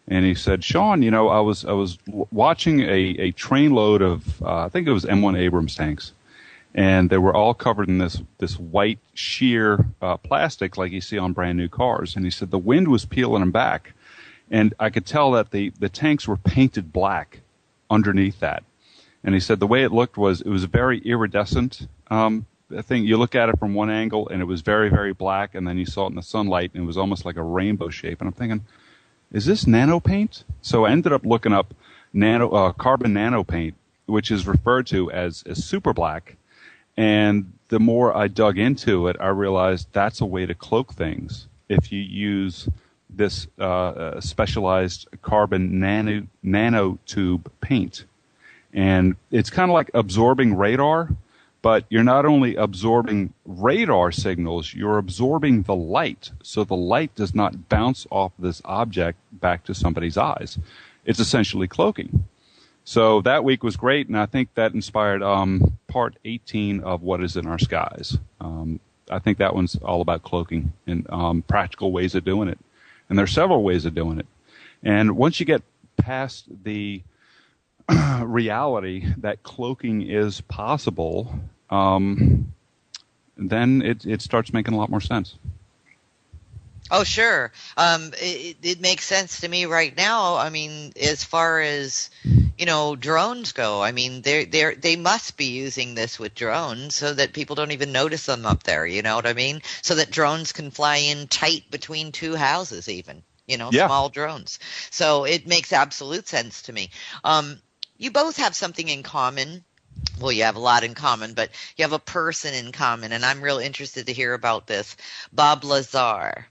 And he said, "Sean, I was watching a trainload of I think it was M1 Abrams tanks, and they were all covered in this white sheer plastic like you see on brand new cars." And he said the wind was peeling them back, and I could tell that the tanks were painted black underneath that. And he said the way it looked was it was a very iridescent thing. You look at it from one angle, and it was very, very black, and then you saw it in the sunlight, and it was almost like a rainbow shape. And I'm thinking, is this nano paint? So I ended up looking up carbon nano paint, which is referred to as super black. And the more I dug into it, I realized that's a way to cloak things. If you use this specialized carbon nanotube paint. And it's kind of like absorbing radar, but you're not only absorbing radar signals, you're absorbing the light. So the light does not bounce off this object back to somebody's eyes. It's essentially cloaking. So that week was great, and I think that inspired part 18 of What Is in Our Skies. I think that one's all about cloaking and practical ways of doing it. And there are several ways of doing it. And once you get past the reality that cloaking is possible, then it starts making a lot more sense. Oh, sure. It makes sense to me right now. I mean, as far as, drones go, I mean, they must be using this with drones so that people don't even notice them up there. You know what I mean? So that drones can fly in tight between two houses, even, Yeah. small drones. So it makes absolute sense to me. You both have something in common. Well, you have a lot in common, but you have a person in common, and I'm real interested to hear about this. Bob Lazar.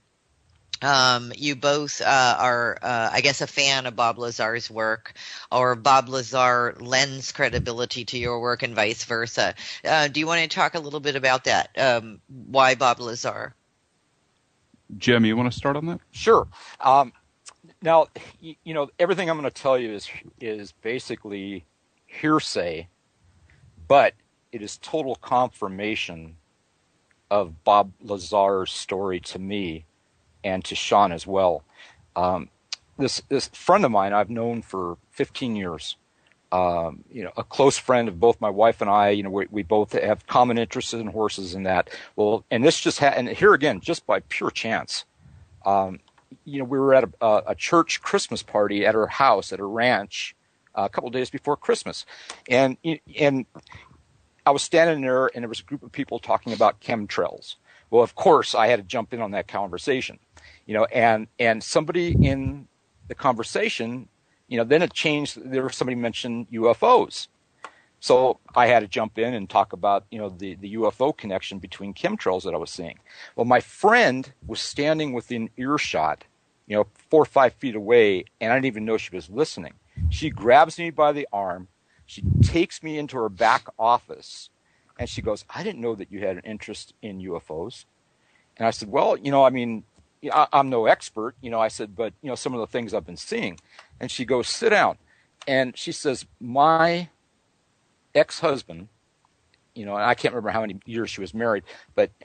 You both are, I guess, a fan of Bob Lazar's work, or Bob Lazar lends credibility to your work and vice versa. Do you want to talk a little bit about that? Why Bob Lazar? Jim, you want to start on that? Sure. Now, everything I'm going to tell you is basically hearsay, but it is total confirmation of Bob Lazar's story to me and to Sean as well. This friend of mine I've known for 15 years, a close friend of both my wife and I. We both have common interests in horses and that. Well, and this just and here again, just by pure chance. We were at a church Christmas party at her house at her ranch a couple of days before Christmas, and I was standing there, and there was a group of people talking about chemtrails. Well, of course, I had to jump in on that conversation, and somebody in the conversation, then it changed. There was somebody mentioned UFOs, so I had to jump in and talk about the UFO connection between chemtrails that I was seeing. Well, my friend was standing within earshot, 4 or 5 feet away, and I didn't even know she was listening. She grabs me by the arm. She takes me into her back office, and she goes, "I didn't know that you had an interest in UFOs." And I said, "Well, I'm no expert." I said, "But, some of the things I've been seeing." And she goes, "Sit down." And she says, "My ex-husband," and I can't remember how many years she was married,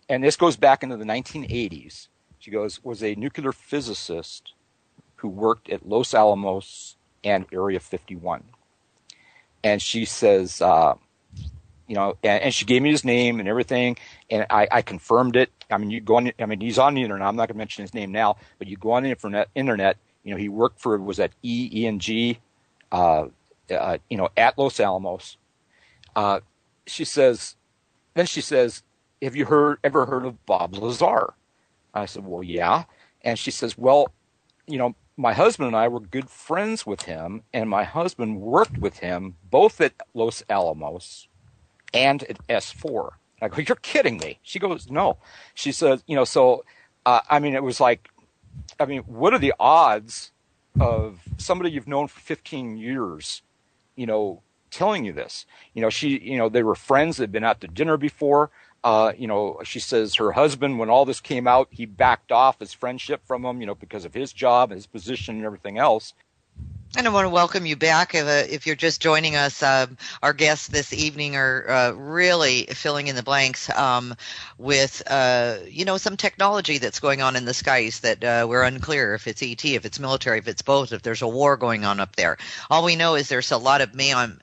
and this goes back into the 1980s. She goes, "was a nuclear physicist who worked at Los Alamos and Area 51. And she says, and she gave me his name and everything, and I confirmed it. I mean, he's on the internet. I'm not going to mention his name now, but you go on the internet. He worked was at ENG, at Los Alamos. She says, "Have you ever heard of Bob Lazar?" I said, "Well, yeah." And she says, "Well, my husband and I were good friends with him, and my husband worked with him both at Los Alamos and at S4. I go, "You're kidding me." She goes, "No." She says, it was like, what are the odds of somebody you've known for 15 years, telling you this? They were friends. They'd been out to dinner before. She says her husband, when all this came out, he backed off his friendship from him, because of his job, his position, and everything else. And I want to welcome you back. If you're just joining us, our guests this evening are really filling in the blanks with, some technology that's going on in the skies that we're unclear if it's ET, if it's military, if it's both, if there's a war going on up there. All we know is there's a lot of mayhem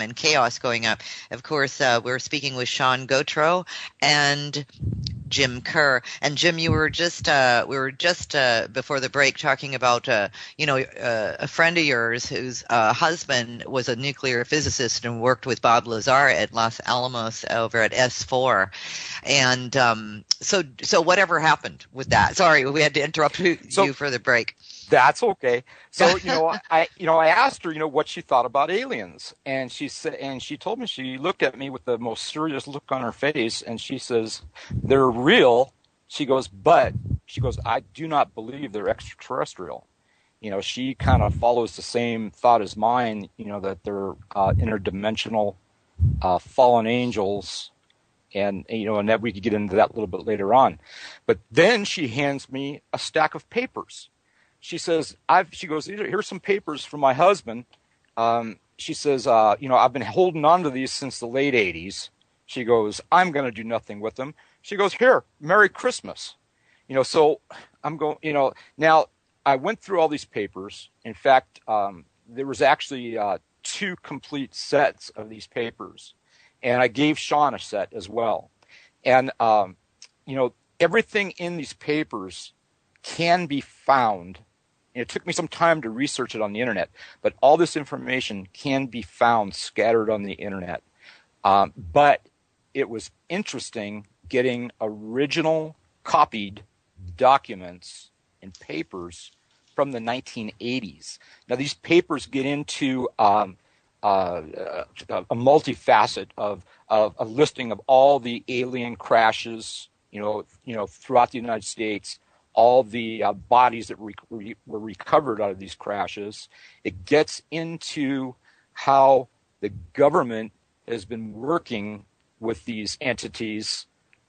and chaos going up. Of course, we're speaking with Sean Gautreaux and Jim Kerr. And Jim, we were just before the break talking about a friend of yours whose husband was a nuclear physicist and worked with Bob Lazar at Los Alamos over at S4. And so whatever happened with that? Sorry, we had to interrupt you for the break. That's okay. So, I asked her, what she thought about aliens, and she said, and she told me, she looked at me with the most serious look on her face, and she says, "They're real." She goes, "I do not believe they're extraterrestrial." She kind of follows the same thought as mine, that they're interdimensional fallen angels, and that we could get into that a little bit later on. But then she hands me a stack of papers. She says, she goes, "Here's some papers from my husband." She says, "I've been holding on to these since the late 80s. She goes, "I'm going to do nothing with them." She goes, "Here, Merry Christmas." So I'm going, now I went through all these papers. In fact, there was actually 2 complete sets of these papers. And I gave Sean a set as well. And, everything in these papers can be found. And it took me some time to research it on the internet, but all this information can be found scattered on the internet. But it was interesting getting original copied documents and papers from the 1980s. Now, these papers get into a multifacet of a listing of all the alien crashes, throughout the United States, all the bodies that were recovered out of these crashes. It gets into how the government has been working with these entities,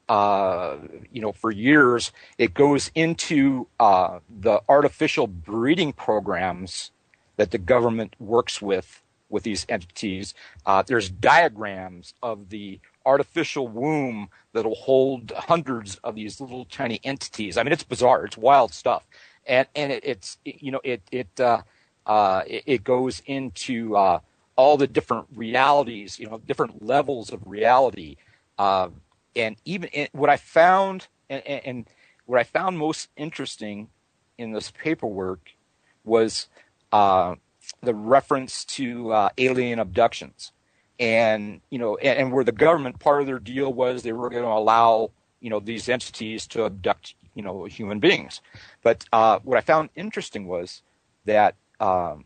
for years. It goes into the artificial breeding programs that the government works with these entities. There's diagrams of the artificial womb that'll hold hundreds of these little tiny entities. I mean, it's bizarre. It's wild stuff, and it goes into all the different realities, different levels of reality, and even what I found and what I found most interesting in this paperwork was the reference to alien abductions. And and where the government, part of their deal was they were going to allow these entities to abduct human beings. But what I found interesting was that how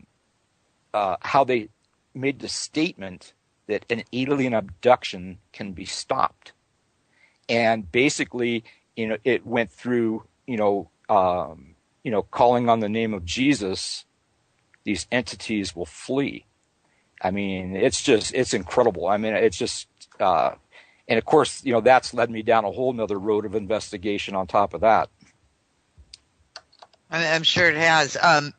they made the statement that an alien abduction can be stopped, and basically it went through calling on the name of Jesus, these entities will flee. I mean, it's incredible. I mean, it's just, and of course, that's led me down a whole nother road of investigation on top of that. I'm sure it has. And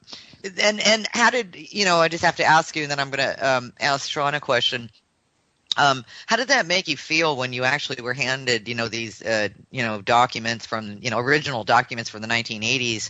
how did, I just have to ask you, and then I'm going to ask Sean a question. How did that make you feel when you actually were handed, these, documents from, original documents from the 1980s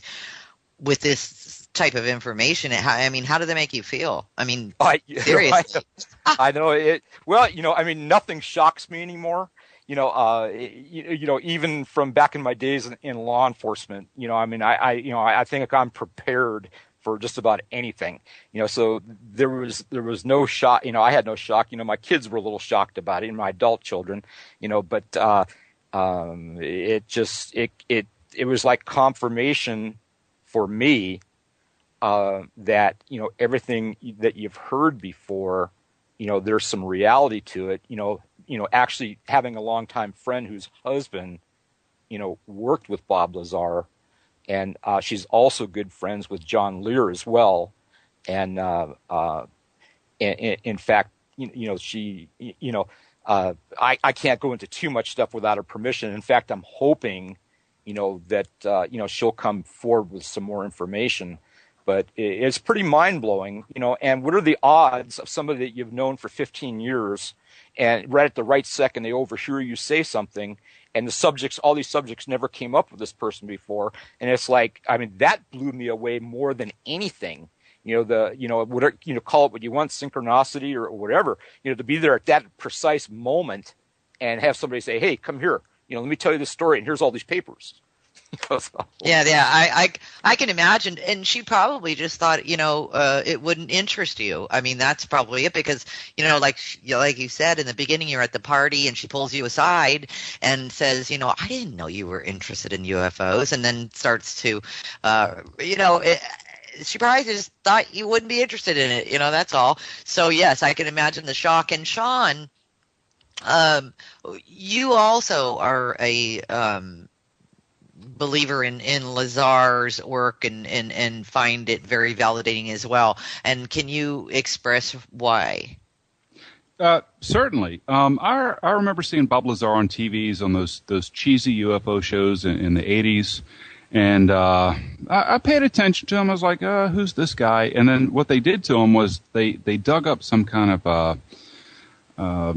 with this type of information? How did that make you feel? I mean, seriously. I know it. Well, nothing shocks me anymore. Even from back in my days in law enforcement, I think I'm prepared for just about anything. So there was no shock. I had no shock. My kids were a little shocked about it, and my adult children. But it was like confirmation for me that everything that you've heard before, there's some reality to it. Actually having a longtime friend whose husband, worked with Bob Lazar, and she's also good friends with John Lear as well. And in fact, she, I can't go into too much stuff without her permission. In fact, I'm hoping, that she'll come forward with some more information. But it's pretty mind-blowing, and what are the odds of somebody that you've known for 15 years and right at the right second they overhear you say something, and all these subjects never came up with this person before, and it's like, that blew me away more than anything. Call it what you want, synchronicity or whatever, to be there at that precise moment and have somebody say, hey, come here, let me tell you this story, and here's all these papers. Yeah, I can imagine, and she probably just thought, it wouldn't interest you. I mean, that's probably it, because, like you said in the beginning, you're at the party, and she pulls you aside and says, I didn't know you were interested in UFOs, and then starts to, she probably just thought you wouldn't be interested in it, that's all. So yes, I can imagine the shock. And Sean, you also are a believer in Lazar's work and find it very validating as well. And can you express why? Certainly. I remember seeing Bob Lazar on TVs on those cheesy UFO shows in the 80s. And I paid attention to him. I was like, who's this guy? And then what they did to him was they dug up some kind of a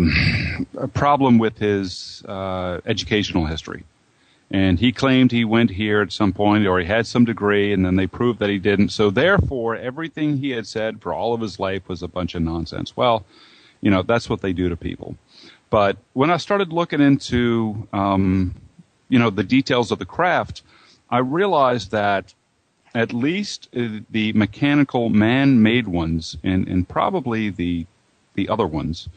problem with his educational history. And he claimed he went here at some point, or he had some degree, and then they proved that he didn't. So therefore, everything he had said for all of his life was a bunch of nonsense. Well, that's what they do to people. But when I started looking into, the details of the craft, I realized that at least the mechanical man-made ones and probably the other ones,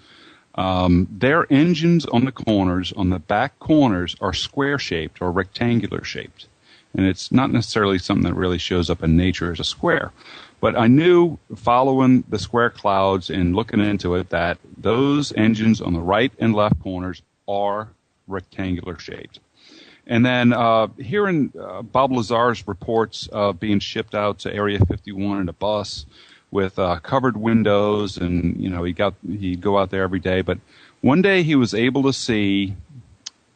their engines on the corners, on the back corners, are square-shaped or rectangular-shaped. And it's not necessarily something that really shows up in nature as a square. But I knew, following the square clouds and looking into it, that those engines on the right and left corners are rectangular-shaped. And then hearing Bob Lazar's reports of being shipped out to Area 51 in a bus with covered windows, and he'd go out there every day. But one day he was able to see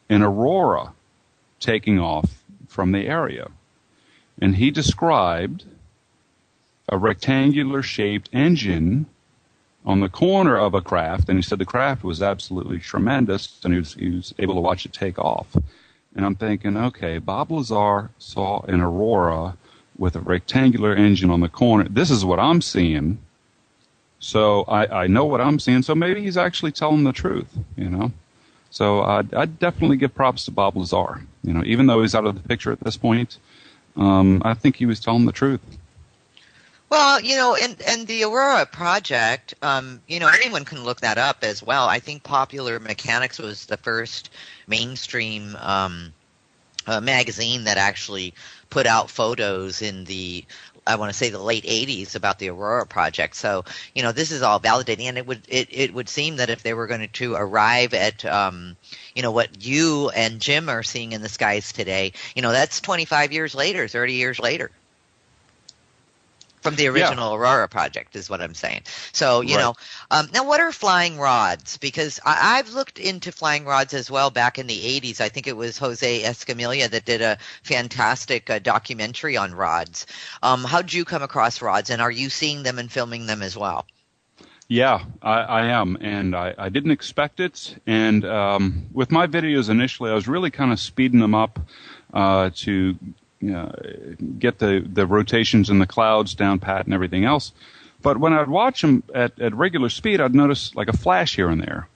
an aurora taking off from the area, and he described a rectangular-shaped engine on the corner of a craft, and he said the craft was absolutely tremendous, and he was able to watch it take off. And I'm thinking, okay, Bob Lazar saw an aurora with a rectangular engine on the corner. This is what I'm seeing. So I know what I'm seeing, so maybe he's actually telling the truth, So I'd definitely give props to Bob Lazar. Even though he's out of the picture at this point, I think he was telling the truth. Well, and the Aurora Project, anyone can look that up as well. I think Popular Mechanics was the first mainstream magazine that actually put out photos in the, I want to say, the late 80s about the Aurora Project. So, this is all validating, and it would seem that if they were going to arrive at, what you and Jim are seeing in the skies today, that's 25 years later, 30 years later. From the original Aurora Project is what I'm saying. So, now what are flying rods? Because I've looked into flying rods as well back in the 80s. I think it was Jose Escamilla that did a fantastic documentary on rods. How did you come across rods, and are you seeing them and filming them as well? Yeah, I am, and I didn't expect it. And with my videos initially, I was really kind of speeding them up to get the rotations in the clouds down pat and everything else. But when I'd watch them at regular speed, I'd notice like a flash here and there.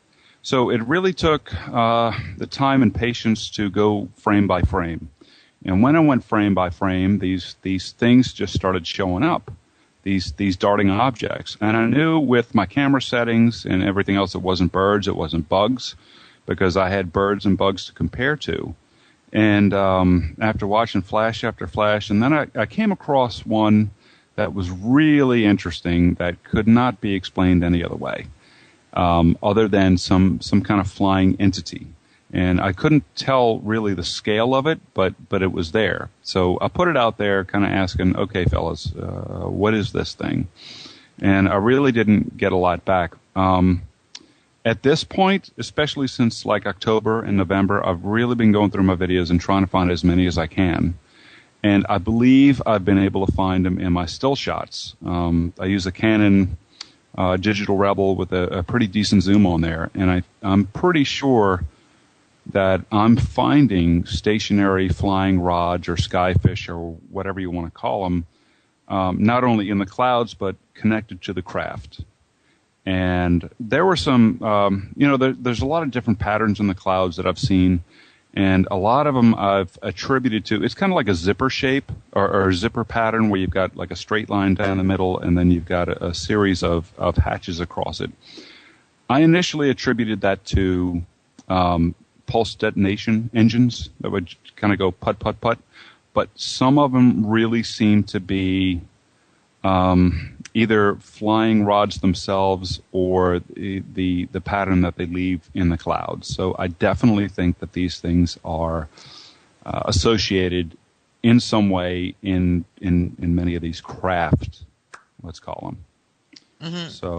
So it really took the time and patience to go frame by frame. And when I went frame by frame, these things just started showing up, these darting objects. And I knew with my camera settings and everything else, it wasn't birds, it wasn't bugs, because I had birds and bugs to compare to. And after watching flash after flash, and then I came across one that was really interesting that could not be explained any other way, other than some kind of flying entity. And I couldn't tell really the scale of it, but it was there. So I put it out there kind of asking, okay, fellas, what is this thing? And I really didn't get a lot back. At this point, especially since like October and November, I've really been going through my videos and trying to find as many as I can. And I believe I've been able to find them in my still shots. I use a Canon Digital Rebel with a pretty decent zoom on there. And I'm pretty sure that I'm finding stationary flying rods or skyfish or whatever you want to call them, not only in the clouds but connected to the craft. And there were some, there's a lot of different patterns in the clouds that I've seen, and a lot of them I've attributed to, it's kind of like a zipper shape or a zipper pattern where you've got like a straight line down the middle and then you've got a series of hatches across it. I initially attributed that to pulse detonation engines that would kind of go putt, putt, putt, but some of them really seem to be either flying rods themselves or the pattern that they leave in the clouds. So I definitely think that these things are associated in some way in many of these craft, let's call them. Mm-hmm. So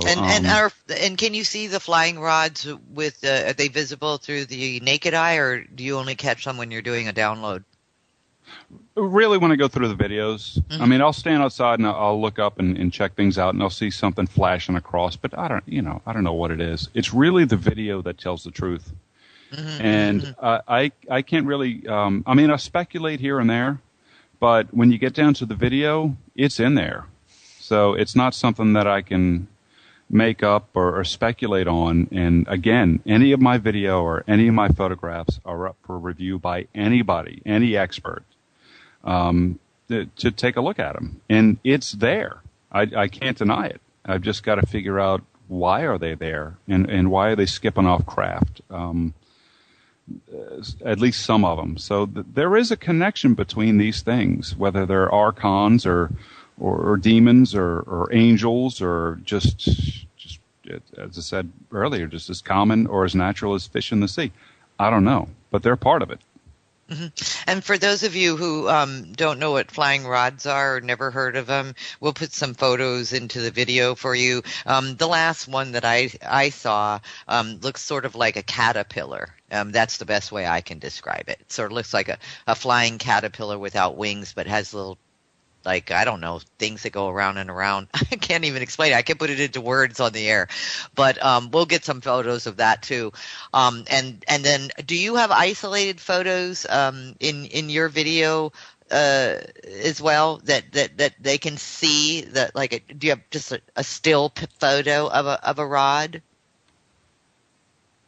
and can you see the flying rods with are they visible through the naked eye, or do you only catch them when you're doing a download? Really, when I go through the videos, mm-hmm. I mean, I'll stand outside and I'll look up and check things out, and I'll see something flashing across, but I don't know what it is. It's really the video that tells the truth, mm-hmm. and I can't really. I mean, I speculate here and there, but when you get down to the video, it's in there, so it's not something that I can make up or speculate on. And again, any of my video or any of my photographs are up for review by anybody, any expert. to take a look at them. And it's there. I can't deny it. I've just got to figure out why are they there and why are they skipping off craft. At least some of them. So there is a connection between these things, whether they're archons or demons or angels or just as I said earlier, just as common or as natural as fish in the sea. I don't know, but they're part of it. Mm-hmm. And for those of you who don't know what flying rods are or never heard of them, we'll put some photos into the video for you. The last one that I saw looks sort of like a caterpillar. That's the best way I can describe it. It sort of looks like a flying caterpillar without wings, but has little, like, I don't know, things that go around and around. I can't even explain it. I can put it into words on the air. But we'll get some photos of that too. And then do you have isolated photos in your video as well that they can see that, like, do you have just a still photo of a rod?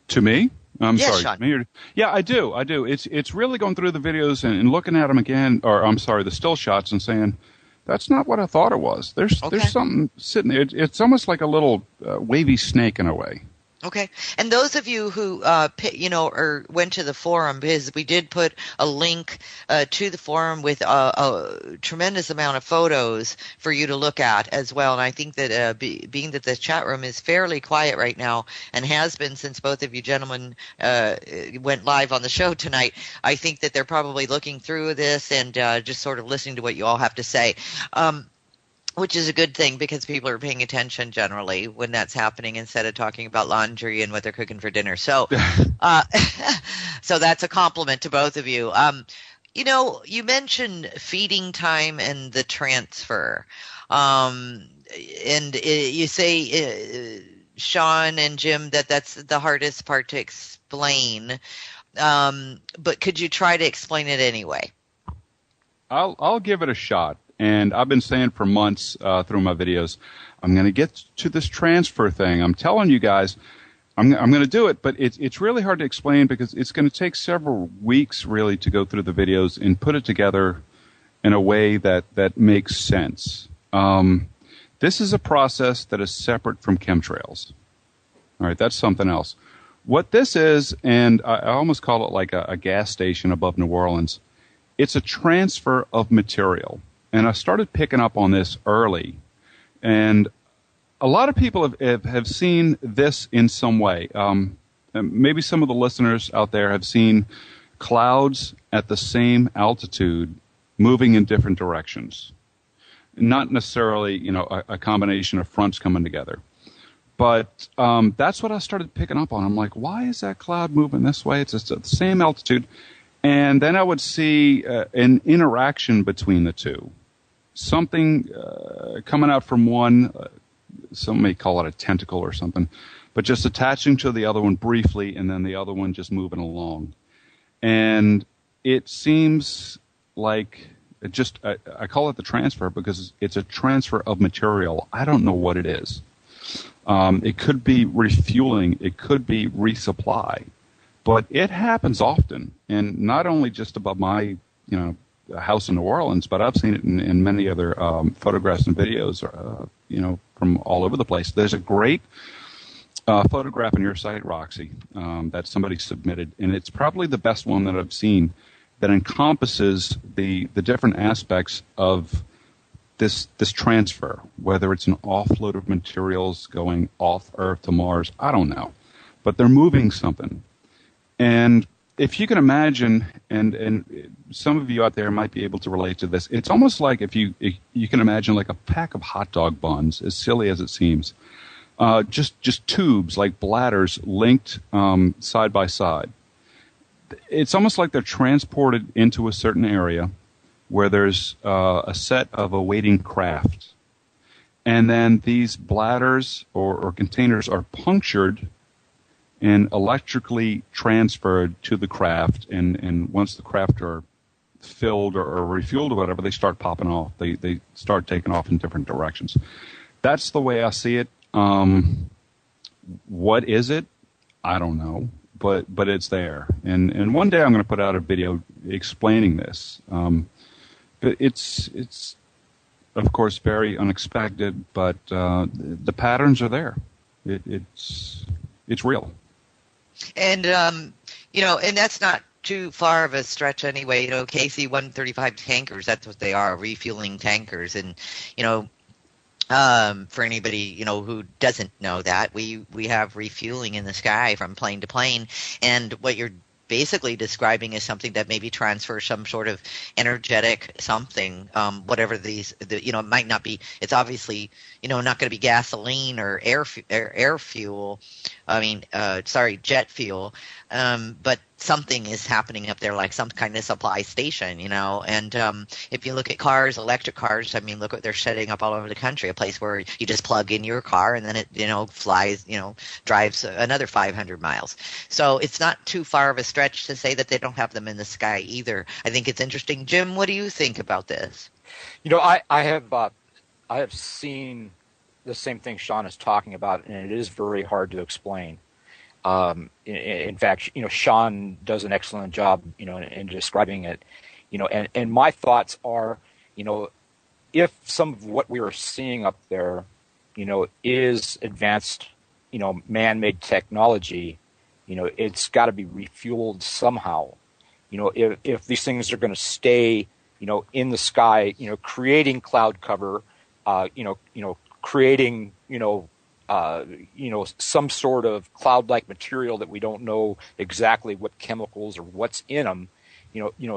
To me? I'm yes, sorry. Sean. Yeah, I do. It's really going through the videos and looking at them again, or I'm sorry, the still shots, and saying, that's not what I thought it was. There's something sitting there. It's almost like a little wavy snake in a way. Okay. And those of you who, or went to the forum, because we did put a link to the forum with a tremendous amount of photos for you to look at as well. And I think that being that the chat room is fairly quiet right now and has been since both of you gentlemen went live on the show tonight, I think that they're probably looking through this and just sort of listening to what you all have to say. Which is a good thing because people are paying attention generally when that's happening instead of talking about laundry and what they're cooking for dinner. So, so that's a compliment to both of you. You mentioned feeding time and the transfer. And you say, Sean and Jim, that's the hardest part to explain. But could you try to explain it anyway? I'll give it a shot. And I've been saying for months through my videos, I'm going to get to this transfer thing. I'm telling you guys, I'm going to do it, but it's really hard to explain because it's going to take several weeks really to go through the videos and put it together in a way that makes sense. This is a process that is separate from chemtrails. All right, that's something else. What this is, and I almost call it like a gas station above New Orleans, it's a transfer of material. And I started picking up on this early. And a lot of people have seen this in some way. Maybe some of the listeners out there have seen clouds at the same altitude moving in different directions. Not necessarily, a combination of fronts coming together. But that's what I started picking up on. I'm like, why is that cloud moving this way? It's just at the same altitude. And then I would see an interaction between the two. Something coming out from one, some may call it a tentacle or something, but just attaching to the other one briefly and then the other one just moving along. And it seems like I call it the transfer because it's a transfer of material. I don't know what it is. It could be refueling. It could be resupply. But it happens often, and not only just above my, house in New Orleans, but I've seen it in many other photographs and videos, from all over the place. There's a great photograph on your site, Roxy, that somebody submitted, and it's probably the best one that I've seen that encompasses the different aspects of this transfer, whether it's an offload of materials going off Earth to Mars, I don't know, but they're moving something. And if you can imagine, and some of you out there might be able to relate to this, it's almost like if you can imagine like a pack of hot dog buns, as silly as it seems, just tubes like bladders linked side by side. It's almost like they're transported into a certain area where there's a set of awaiting craft. And then these bladders or containers are punctured and electrically transferred to the craft, and once the craft are filled or refueled or whatever, they start popping off. They start taking off in different directions. That's the way I see it. What is it? I don't know, but it's there. And one day I'm going to put out a video explaining this. It's of course very unexpected, but the patterns are there. It's real. And and that's not too far of a stretch anyway. KC-135 tankers, that's what they are, refueling tankers. And for anybody who doesn't know that, we have refueling in the sky from plane to plane, and what you're basically describing is something that maybe transfers some sort of energetic something, whatever it might not be. It's obviously not going to be gasoline or air fuel. Jet fuel. But something is happening up there, like some kind of supply station, And if you look at cars, electric cars, look what they're setting up all over the country, a place where you just plug in your car and then it, flies, drives another 500 miles. So it's not too far of a stretch to say that they don't have them in the sky either. I think it's interesting. Jim, what do you think about this? I have seen the same thing Sean is talking about, and it is very hard to explain. In fact, Sean does an excellent job, in describing it, and my thoughts are, if some of what we are seeing up there, is advanced, man-made technology, it's got to be refueled somehow. If these things are going to stay, in the sky, creating cloud cover, creating, some sort of cloud-like material that we don't know exactly what chemicals or what's in them,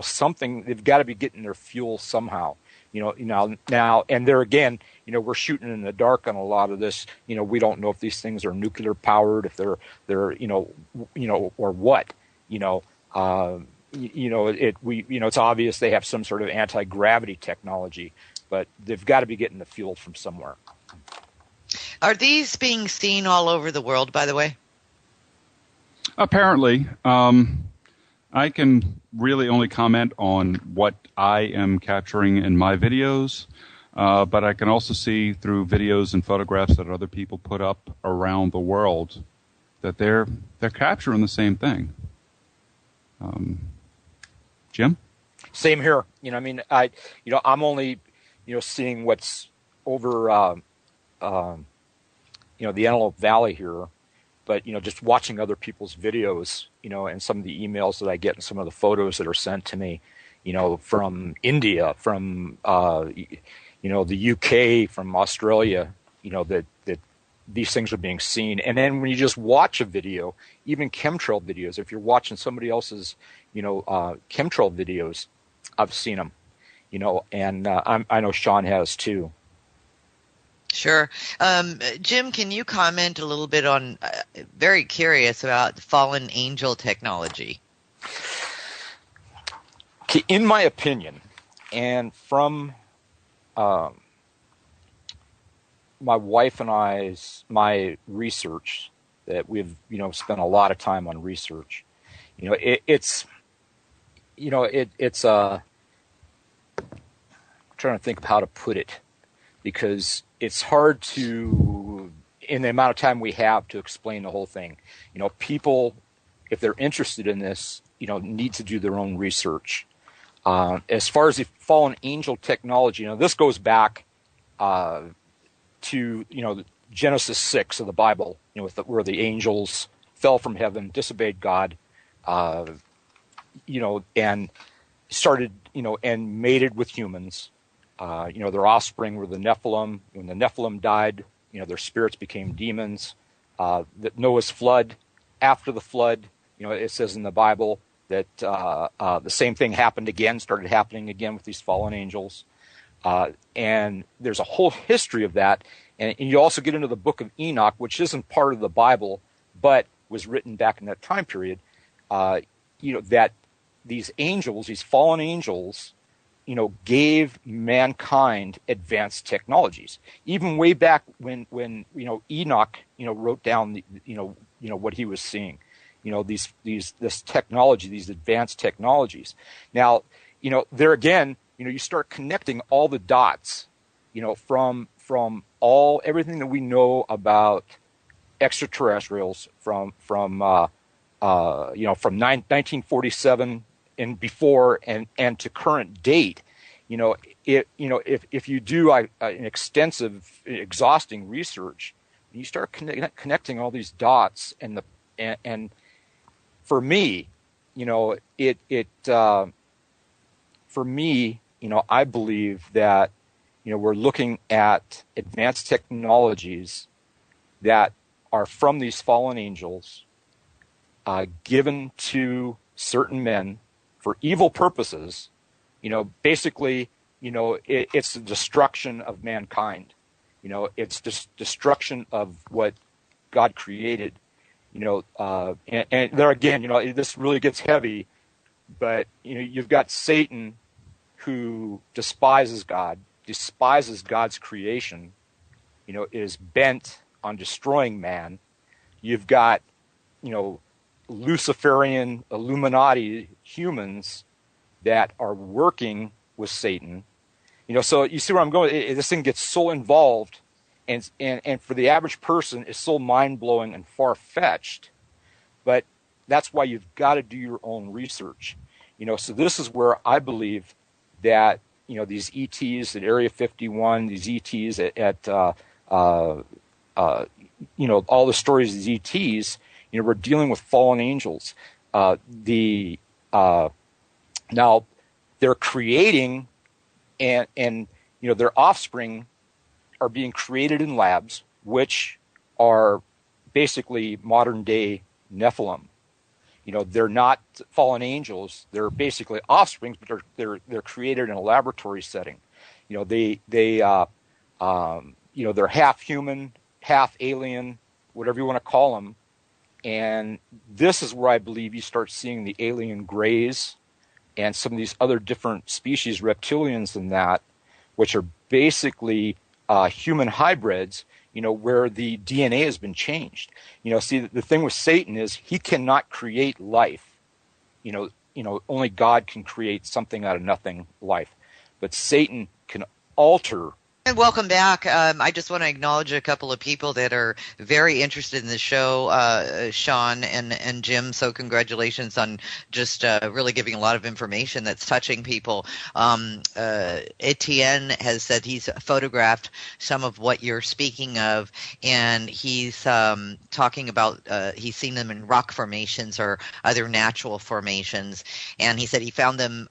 something, they've got to be getting their fuel somehow, now, and there again, we're shooting in the dark on a lot of this, we don't know if these things are nuclear powered, if they're, or what, it's obvious they have some sort of anti-gravity technology, but they've got to be getting the fuel from somewhere. Are these being seen all over the world, by the way? Apparently. I can really only comment on what I am capturing in my videos, but I can also see through videos and photographs that other people put up around the world that they're capturing the same thing. Jim? Same here. I'm only, seeing what's over, the Antelope Valley here, but, just watching other people's videos, and some of the emails that I get and some of the photos that are sent to me, from India, from, the UK, from Australia, that these things are being seen. And then when you just watch a video, even chemtrail videos, if you're watching somebody else's, chemtrail videos, I've seen them, and I know Sean has too. Sure. Jim, can you comment a little bit on, very curious about fallen angel technology? In my opinion, and from my wife and my research that we've, spent a lot of time on research, it's I'm trying to think of how to put it, because it's hard to, in the amount of time we have, to explain the whole thing. People, if they're interested in this, need to do their own research. As far as the fallen angel technology, this goes back to, Genesis 6 of the Bible, where the angels fell from heaven, disobeyed God, and started, and mated with humans. Their offspring were the Nephilim. When the Nephilim died, their spirits became demons. Noah's flood, after the flood, it says in the Bible that the same thing started happening again with these fallen angels. And there's a whole history of that. And you also get into the book of Enoch, which isn't part of the Bible, but was written back in that time period, that these angels, these fallen angels, gave mankind advanced technologies. Even way back when Enoch, wrote down what he was seeing, this technology, these advanced technologies. Now, there again, you start connecting all the dots, from everything that we know about extraterrestrials from 1947 and before and to current date, if you do an extensive, exhausting research, you start connecting all these dots, and for me, I believe that we're looking at advanced technologies that are from these fallen angels, given to certain men for evil purposes. Basically, it's the destruction of mankind. It's just destruction of what God created. And there again, this really gets heavy, but you've got Satan, who despises God, despises God's creation, is bent on destroying man. You've got, Luciferian Illuminati humans that are working with Satan. So you see where I'm going. This thing gets so involved, and for the average person, it's so mind-blowing and far-fetched. But that's why you've got to do your own research. So this is where I believe that these ETs at Area 51, these ETs at all the stories of these ETs, we're dealing with fallen angels. Now they're creating, and their offspring are being created in labs, which are basically modern day Nephilim. They're not fallen angels; they're basically offsprings, but they're created in a laboratory setting. They're half human, half alien, whatever you want to call them. And this is where I believe you start seeing the alien grays and some of these other different species, reptilians and that, which are basically human hybrids, where the DNA has been changed. See, the thing with Satan is he cannot create life. Only God can create something out of nothing, life. But Satan can alter. And welcome back. I just want to acknowledge a couple of people that are very interested in the show, Sean and Jim. So congratulations on just really giving a lot of information that's touching people. Etienne has said he's photographed some of what you're speaking of, and he's talking about he's seen them in rock formations or other natural formations, and he said he found them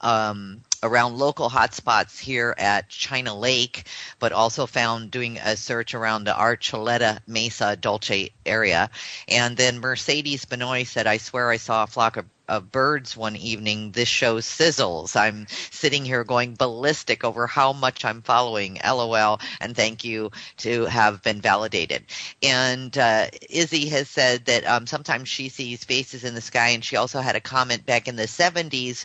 around local hotspots here at China Lake, but also found doing a search around the Archuleta Mesa Dulce area. And then Mercedes Benoit said, I swear I saw a flock of birds one evening. This show sizzles. I'm sitting here going ballistic over how much I'm following. LOL. And thank you to have been validated. And Izzy has said that sometimes she sees faces in the sky, and she also had a comment back in the 70s.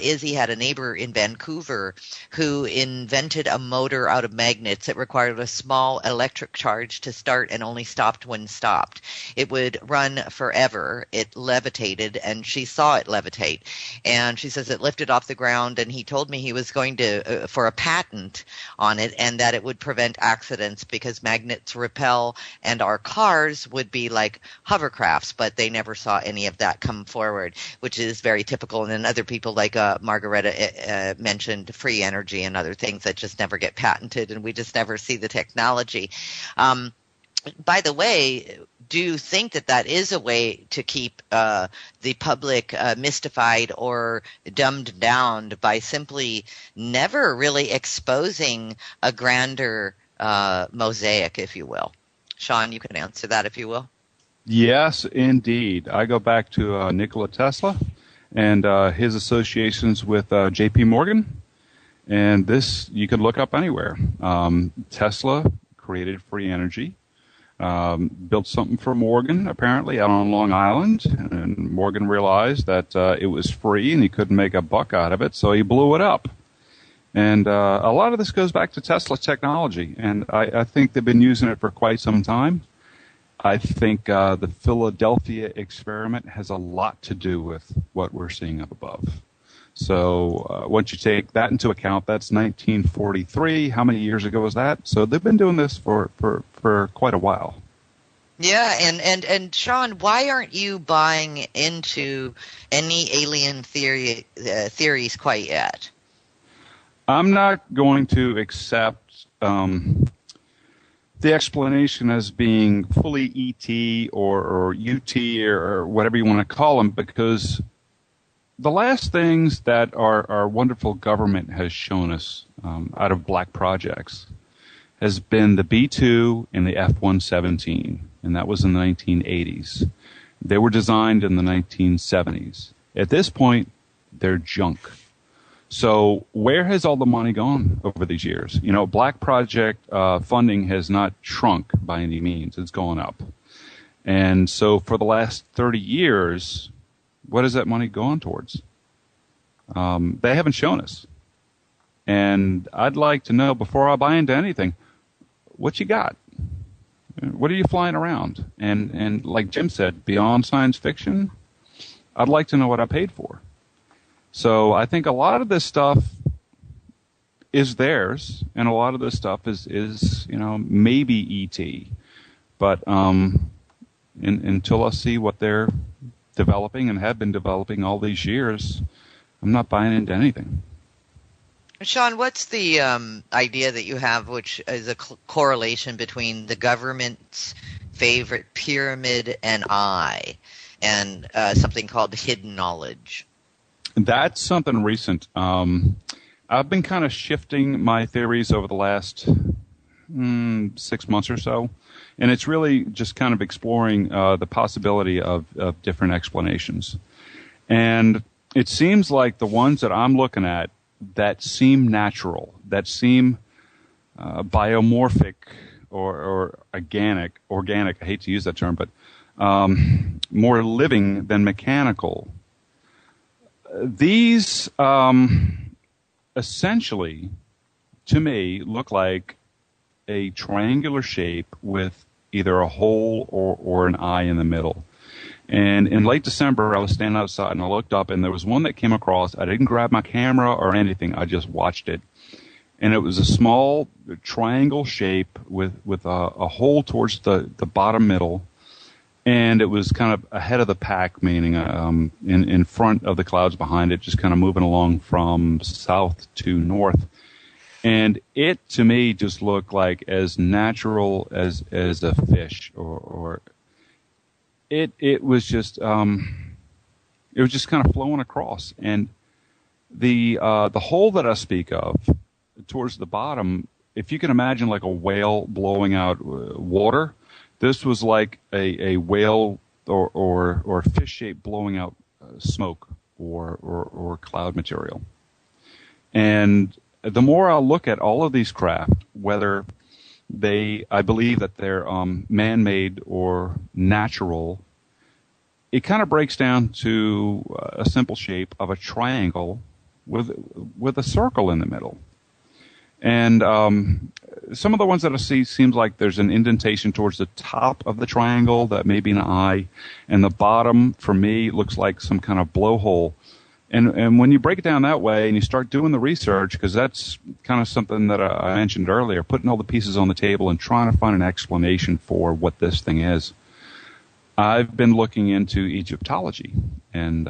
Izzy had a neighbor in Vancouver who invented a motor out of magnets that required a small electric charge to start and only stopped when stopped. It would run forever. It levitated, and she saw it levitate. And she says it lifted off the ground, and he told me he was going to for a patent on it, and that it would prevent accidents because magnets repel, and our cars would be like hovercrafts, but they never saw any of that come forward, which is very typical. And then other people like Margareta mentioned free energy and other things that just never get patented, and we just never see the technology. By the way, do you think that is a way to keep the public mystified or dumbed down by simply never really exposing a grander mosaic, if you will? Sean, you can answer that, if you will. Yes, indeed. I go back to Nikola Tesla and his associations with J.P. Morgan. And this you can look up anywhere. Tesla created free energy. Built something for Morgan, apparently, out on Long Island, and Morgan realized that it was free and he couldn't make a buck out of it, so he blew it up. And a lot of this goes back to Tesla technology, and I think they've been using it for quite some time. I think the Philadelphia experiment has a lot to do with what we're seeing up above. So once you take that into account, that's 1943. How many years ago was that? So they've been doing this for quite a while. Yeah, and Sean, why aren't you buying into any alien theories quite yet? I'm not going to accept the explanation as being fully ET or UT or whatever you want to call them, because the last things that our wonderful government has shown us out of black projects has been the B-2 and the F-117, and that was in the 1980s. They were designed in the 1970s. At this point, they're junk. So where has all the money gone over these years? You know, black project funding has not shrunk by any means. It's gone up. And so for the last 30 years, what has that money gone towards? They haven't shown us. And I'd like to know, before I buy into anything, what you got? What are you flying around? And like Jim said, beyond science fiction, I'd like to know what I paid for. So I think a lot of this stuff is theirs, and a lot of this stuff is you know, maybe ET. But until I see what they're developing and have been developing all these years, I'm not buying into anything. Sean, what's the idea that you have, which is a correlation between the government's favorite pyramid and I, and something called hidden knowledge? That's something recent. I've been kind of shifting my theories over the last 6 months or so, and it's really just kind of exploring the possibility of different explanations. And it seems like the ones that I'm looking at that seem natural, that seem biomorphic or organic, I hate to use that term, but more living than mechanical. These essentially, to me, look like a triangular shape with either a hole or an eye in the middle. And in late December, I was standing outside and I looked up, and there was one that came across. I didn't grab my camera or anything. I just watched it. And it was a small triangle shape with a hole towards the bottom middle. And it was kind of ahead of the pack, meaning in front of the clouds behind it, just kind of moving along from south to north. And it, to me, just looked like as natural as a fish, or it was just kind of flowing across. And the hole that I speak of towards the bottom, if you can imagine like a whale blowing out water, this was like a whale or fish shape blowing out smoke or cloud material. And the more I look at all of these craft, whether I believe that they're man-made or natural, it kind of breaks down to a simple shape of a triangle with a circle in the middle. And some of the ones that I see seems like there's an indentation towards the top of the triangle that may be an eye, and the bottom, for me, looks like some kind of blowhole. And when you break it down that way and you start doing the research, because that's kind of something that I mentioned earlier, putting all the pieces on the table and trying to find an explanation for what this thing is, I've been looking into Egyptology. And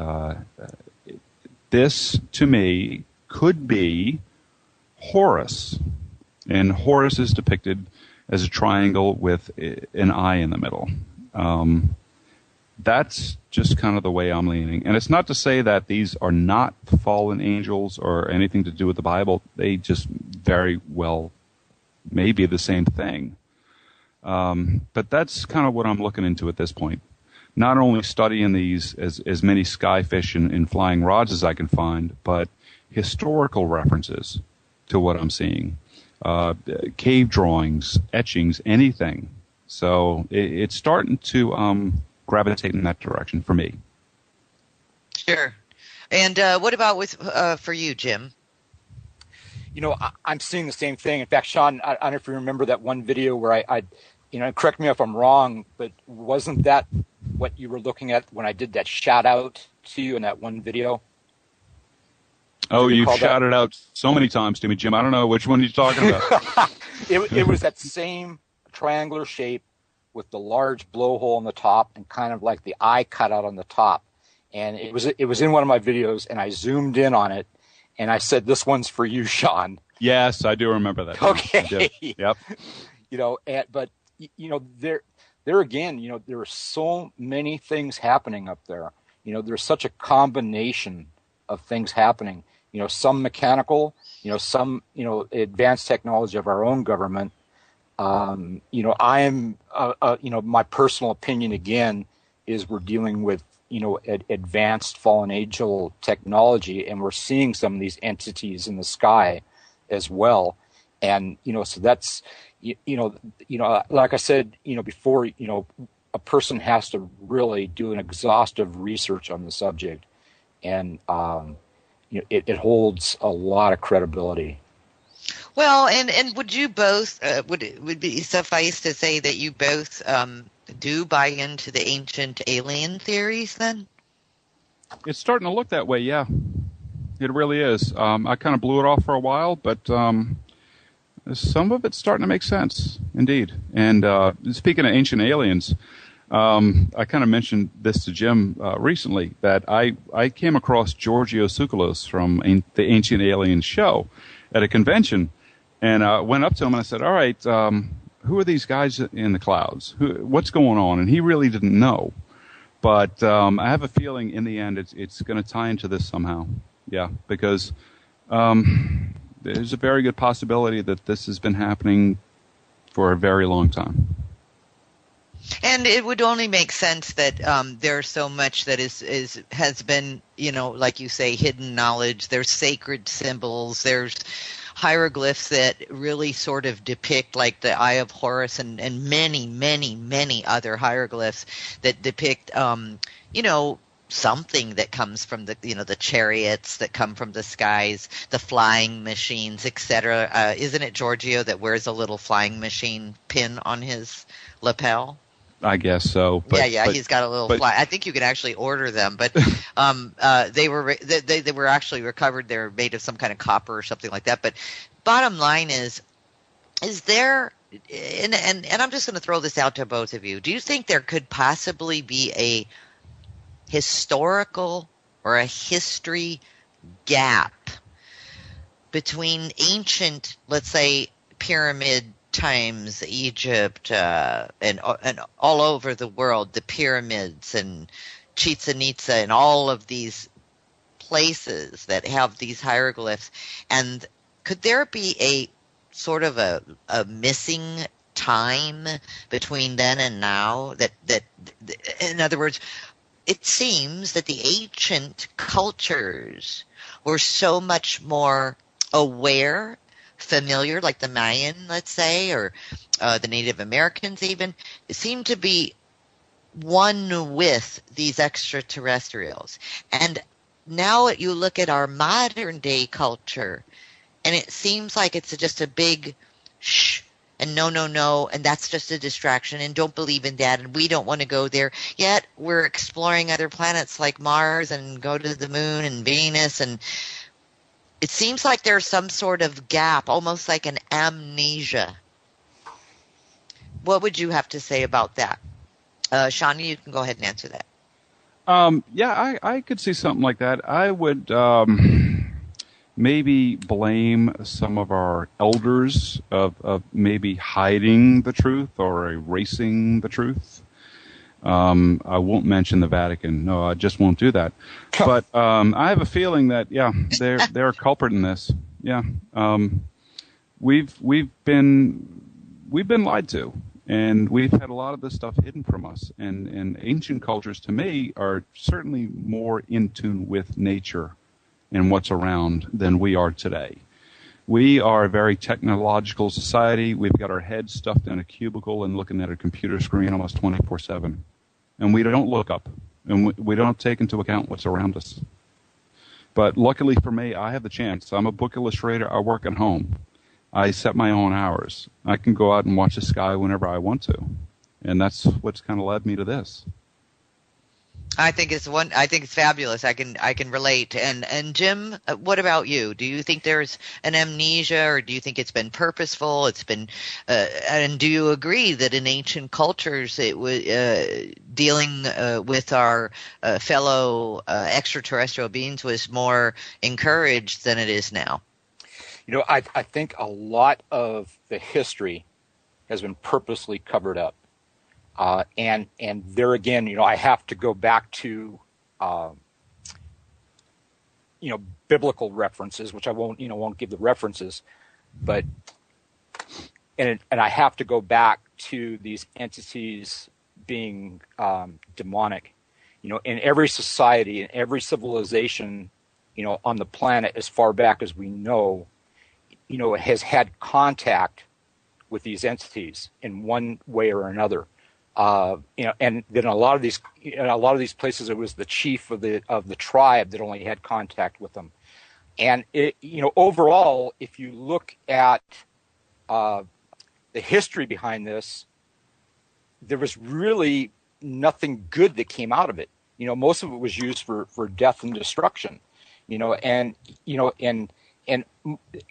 this, to me, could be Horus. And Horus is depicted as a triangle with an eye in the middle. That's just kind of the way I'm leaning. And it's not to say that these are not fallen angels or anything to do with the Bible. They just very well may be the same thing. But that's kind of what I'm looking into at this point. Not only studying these as many skyfish and flying rods as I can find, but historical references to what I'm seeing. Cave drawings, etchings, anything. So it's starting to gravitate in that direction for me. Sure. And what about for you, Jim? You know, I'm seeing the same thing. In fact, Sean, I don't know if you remember that one video where I correct me if I'm wrong, but wasn't that what you were looking at when I did that shout out to you in that one video? Oh, you've shouted out so many times to me, Jim. I don't know which one you're talking about. It was that same triangular shape with the large blowhole on the top and kind of like the eye cut out on the top. And it was in one of my videos, and I zoomed in on it, and I said, "This one's for you, Sean." Yes, I do remember that. Okay. Yep. But there again, there are so many things happening up there. There's such a combination of things happening. Some mechanical, some advanced technology of our own government. I am, my personal opinion again is we're dealing with advanced fallen angel technology, and we're seeing some of these entities in the sky as well. And so that's like I said before, a person has to really do an exhaustive research on the subject, and it holds a lot of credibility. Well, and would you both would it be suffice to say that you both do buy into the ancient alien theories then? It's starting to look that way, yeah. It really is. I kind of blew it off for a while, but some of it's starting to make sense, indeed. And speaking of ancient aliens, I kind of mentioned this to Jim recently, that I came across Giorgio Tsoukalos from the Ancient Aliens show at a convention, and I went up to him and I said, all right, who are these guys in the clouds? What's going on? And he really didn't know. But I have a feeling in the end it's going to tie into this somehow. Yeah, because there's a very good possibility that this has been happening for a very long time. And it would only make sense that there's so much that has been, like you say, hidden knowledge. There's sacred symbols. There's hieroglyphs that really sort of depict, like the Eye of Horus and many, many, many other hieroglyphs that depict, something that comes from the chariots that come from the skies, the flying machines, etc. Isn't it Giorgio that wears a little flying machine pin on his lapel? I guess so. But, he's got a little fly. I think you can actually order them, but they were actually recovered. They're made of some kind of copper or something like that. But bottom line is there? And I'm just going to throw this out to both of you. Do you think there could possibly be a historical or a history gap between ancient, let's say, pyramid times, Egypt, and all over the world, the pyramids and Chichen Itza and all of these places that have these hieroglyphs? And could there be a sort of a missing time between then and now? That in other words, it seems that the ancient cultures were so much more aware, familiar, like the Mayan, let's say, or the Native Americans even, seem to be one with these extraterrestrials. And now you look at our modern day culture, and it seems like it's just a big shh, and no, and that's just a distraction, and don't believe in that, and we don't want to go there. Yet we're exploring other planets like Mars and go to the moon and Venus, and it seems like there's some sort of gap, almost like an amnesia. What would you have to say about that? Shawnee, you can go ahead and answer that. I could see something like that. I would maybe blame some of our elders of maybe hiding the truth or erasing the truth. I won't mention the Vatican. No, I just won't do that. But I have a feeling that they're a culprit in this. Yeah, we've been lied to, and we've had a lot of this stuff hidden from us. And ancient cultures, to me, are certainly more in tune with nature and what's around than we are today. We are a very technological society. We've got our heads stuffed in a cubicle and looking at a computer screen almost 24/7. And we don't look up, and we don't take into account what's around us. But luckily for me, I have the chance. I'm a book illustrator. I work at home. I set my own hours. I can go out and watch the sky whenever I want to. And that's what's kind of led me to this. I think it's fabulous. I can relate. And Jim, what about you? Do you think there's an amnesia, or do you think it's been purposeful? It's been, and do you agree that in ancient cultures it was dealing with our fellow extraterrestrial beings was more encouraged than it is now? I think a lot of the history has been purposely covered up. And there again, I have to go back to, biblical references, which I won't give the references, but, and I have to go back to these entities being demonic. In every society, in every civilization, on the planet, as far back as we know, has had contact with these entities in one way or another. And then a lot of these places, it was the chief of the tribe that only had contact with them. And overall, if you look at the history behind this, there was really nothing good that came out of it. Most of it was used for death and destruction. And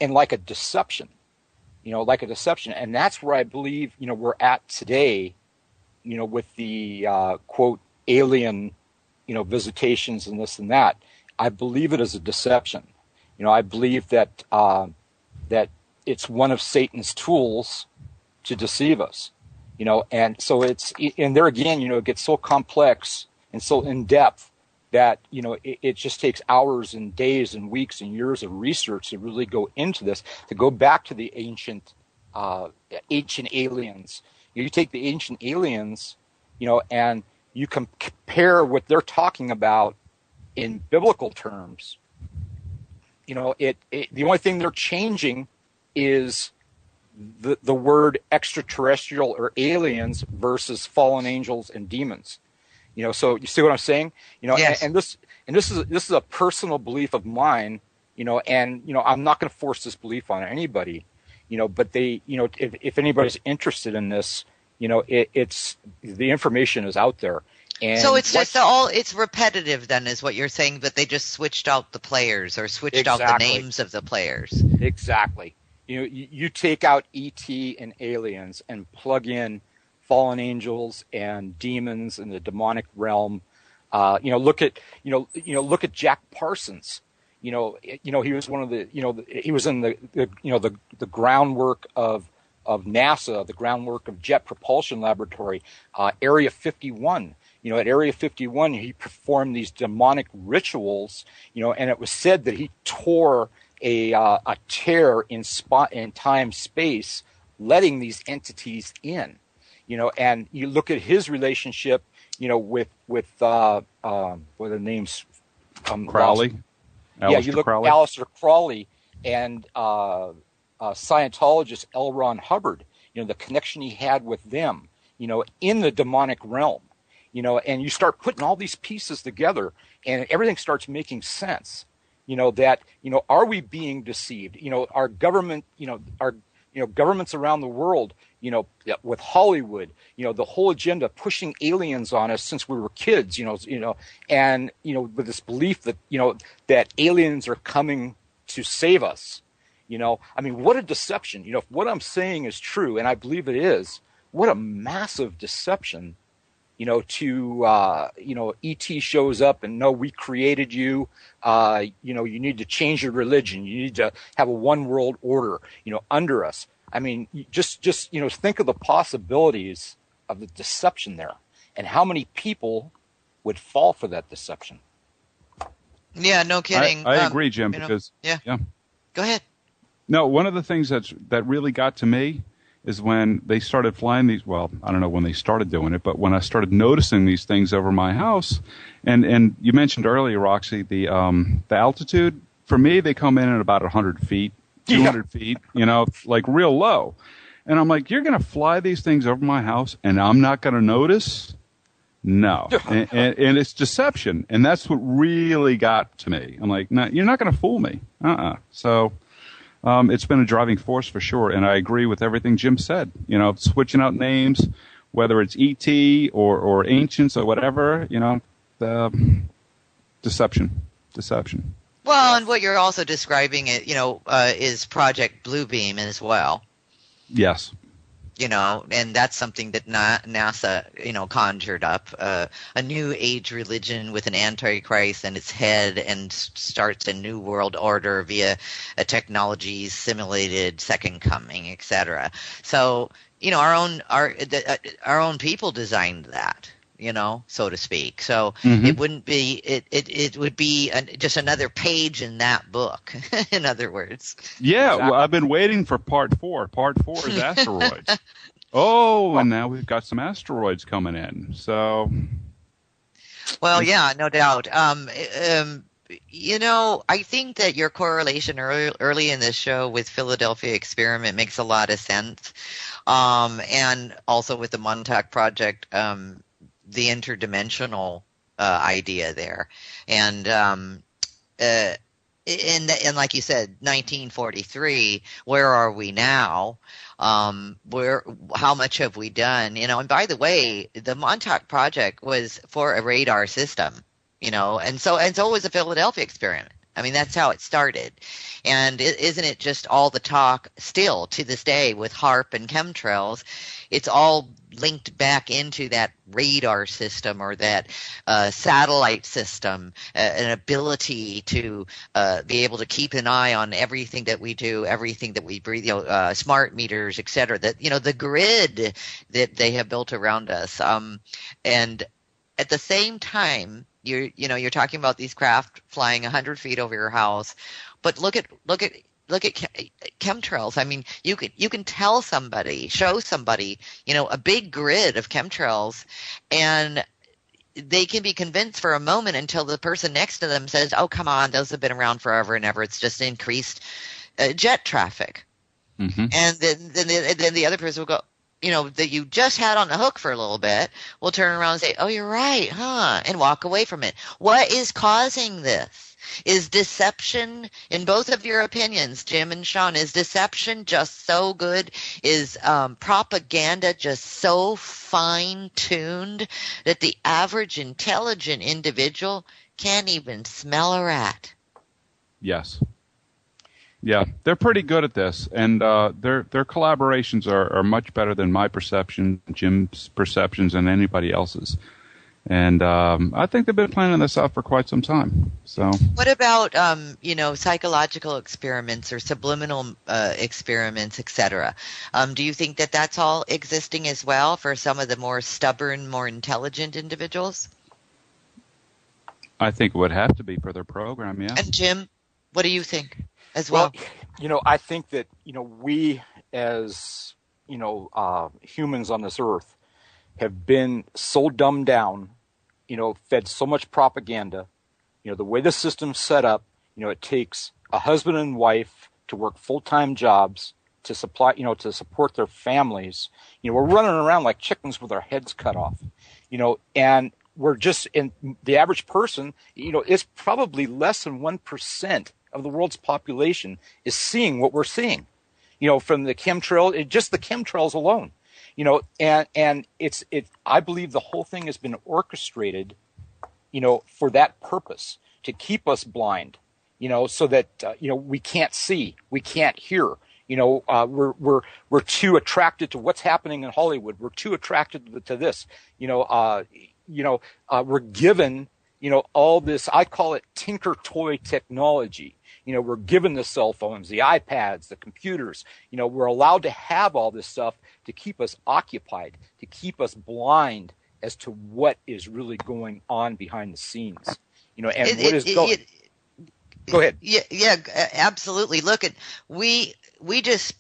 like a deception. And that's where I believe we're at today. With the quote alien, visitations and this and that. I believe it is a deception. I believe that that it's one of Satan's tools to deceive us. And so and there again, it gets so complex and so in depth that it just takes hours and days and weeks and years of research to really go into this, to go back to the ancient aliens. You take the ancient aliens, and you compare what they're talking about in biblical terms. The only thing they're changing is the word extraterrestrial or aliens versus fallen angels and demons. So you see what I'm saying? Yes. And this is a personal belief of mine. And I'm not going to force this belief on anybody. But they, if anybody's interested in this, it's the information is out there. And so it's just it's repetitive then, is what you're saying, but they just switched out the players or switched out the names of the players. Exactly. You take out ET and aliens and plug in fallen angels and demons in the demonic realm. Look at Jack Parsons. He was one of the, he was in the groundwork of NASA, the groundwork of Jet Propulsion Laboratory, Area 51. At Area 51, he performed these demonic rituals, and it was said that he tore a tear in time, space, letting these entities in, and you look at his relationship, with what are the names? Crowley. You look at Aleister Crowley and Scientologist L. Ron Hubbard, the connection he had with them, in the demonic realm, and you start putting all these pieces together and everything starts making sense, that, are we being deceived? Our government, governments around the world, with Hollywood, the whole agenda pushing aliens on us since we were kids, and, with this belief that, that aliens are coming to save us. What a deception. If what I'm saying is true, and I believe it is, what a massive deception, ET shows up and no, we created you, you need to change your religion. You need to have a one world order, under us. Just think of the possibilities of the deception there and how many people would fall for that deception. Yeah, no kidding. I agree, Jim, because yeah. Go ahead. No, one of the things that really got to me is when they started flying these, well, I don't know when they started doing it, but when I started noticing these things over my house, and you mentioned earlier, Roxy, the altitude, for me, they come in at about 100 feet, 200 feet, like real low. And I'm like, you're going to fly these things over my house and I'm not going to notice? No. and it's deception. And that's what really got to me. I'm like, no, you're not going to fool me. So it's been a driving force for sure. And I agree with everything Jim said. Switching out names, whether it's ET or ancients or whatever, deception. Well, and what you're also describing, is Project Bluebeam as well. Yes. And that's something that NASA, conjured up, a new age religion with an antichrist in its head, and starts a new world order via a technology simulated second coming, etc. So, our own people designed that, so to speak. So it wouldn't be, it would be just another page in that book, in other words. Yeah, exactly. Well, I've been waiting for part 4. Part 4 is asteroids. And now we've got some asteroids coming in. So, well, yeah, no doubt. I think that your correlation early in this show with Philadelphia Experiment makes a lot of sense. And also with the Montauk Project, the interdimensional idea there, and like you said, 1943. Where are we now? How much have we done? And by the way, the Montauk Project was for a radar system. And so was the Philadelphia Experiment. I mean, that's how it started. And isn't it just all the talk still to this day with HAARP and chemtrails? It's all linked back into that radar system or that satellite system, an ability to be able to keep an eye on everything that we do, everything that we breathe, smart meters, et cetera, that, the grid that they have built around us. And at the same time, you're talking about these craft flying 100 feet over your house, but look at chemtrails. I mean, you can show somebody, a big grid of chemtrails, and they can be convinced for a moment until the person next to them says, "Oh, come on, those have been around forever and ever. It's just increased jet traffic." Mm-hmm. And then the other person will go, that you just had on the hook for a little bit, will turn around and say, "Oh, you're right, huh?" and walk away from it. What is causing this? Is deception, in both of your opinions, Jim and Sean, is deception just so good? Is propaganda just so fine-tuned that the average intelligent individual can't even smell a rat? Yes. Yeah, they're pretty good at this, and their collaborations are much better than my perception, Jim's perceptions, and anybody else's. And I think they've been planning this out for quite some time. So, what about psychological experiments or subliminal experiments, etc.? Do you think that that's all existing as well for some of the more stubborn, more intelligent individuals? I think it would have to be for their program, yeah. And Jim, what do you think as well? Well, I think that we as humans on this earth have been so dumbed down, fed so much propaganda. The way the system's set up, it takes a husband and wife to work full-time jobs to supply, to support their families. We're running around like chickens with our heads cut off, and we're just, in the average person, it's probably less than 1% of the world's population is seeing what we're seeing, from the chemtrail, just the chemtrails alone. And I believe the whole thing has been orchestrated, for that purpose, to keep us blind, so that, we can't see, we can't hear, we're too attracted to what's happening in Hollywood. We're too attracted to this, we're given, all this, I call it tinker toy technology. We're given the cell phones, the iPads, the computers. We're allowed to have all this stuff to keep us occupied, to keep us blind as to what is really going on behind the scenes. Go ahead. Yeah, absolutely. Look we just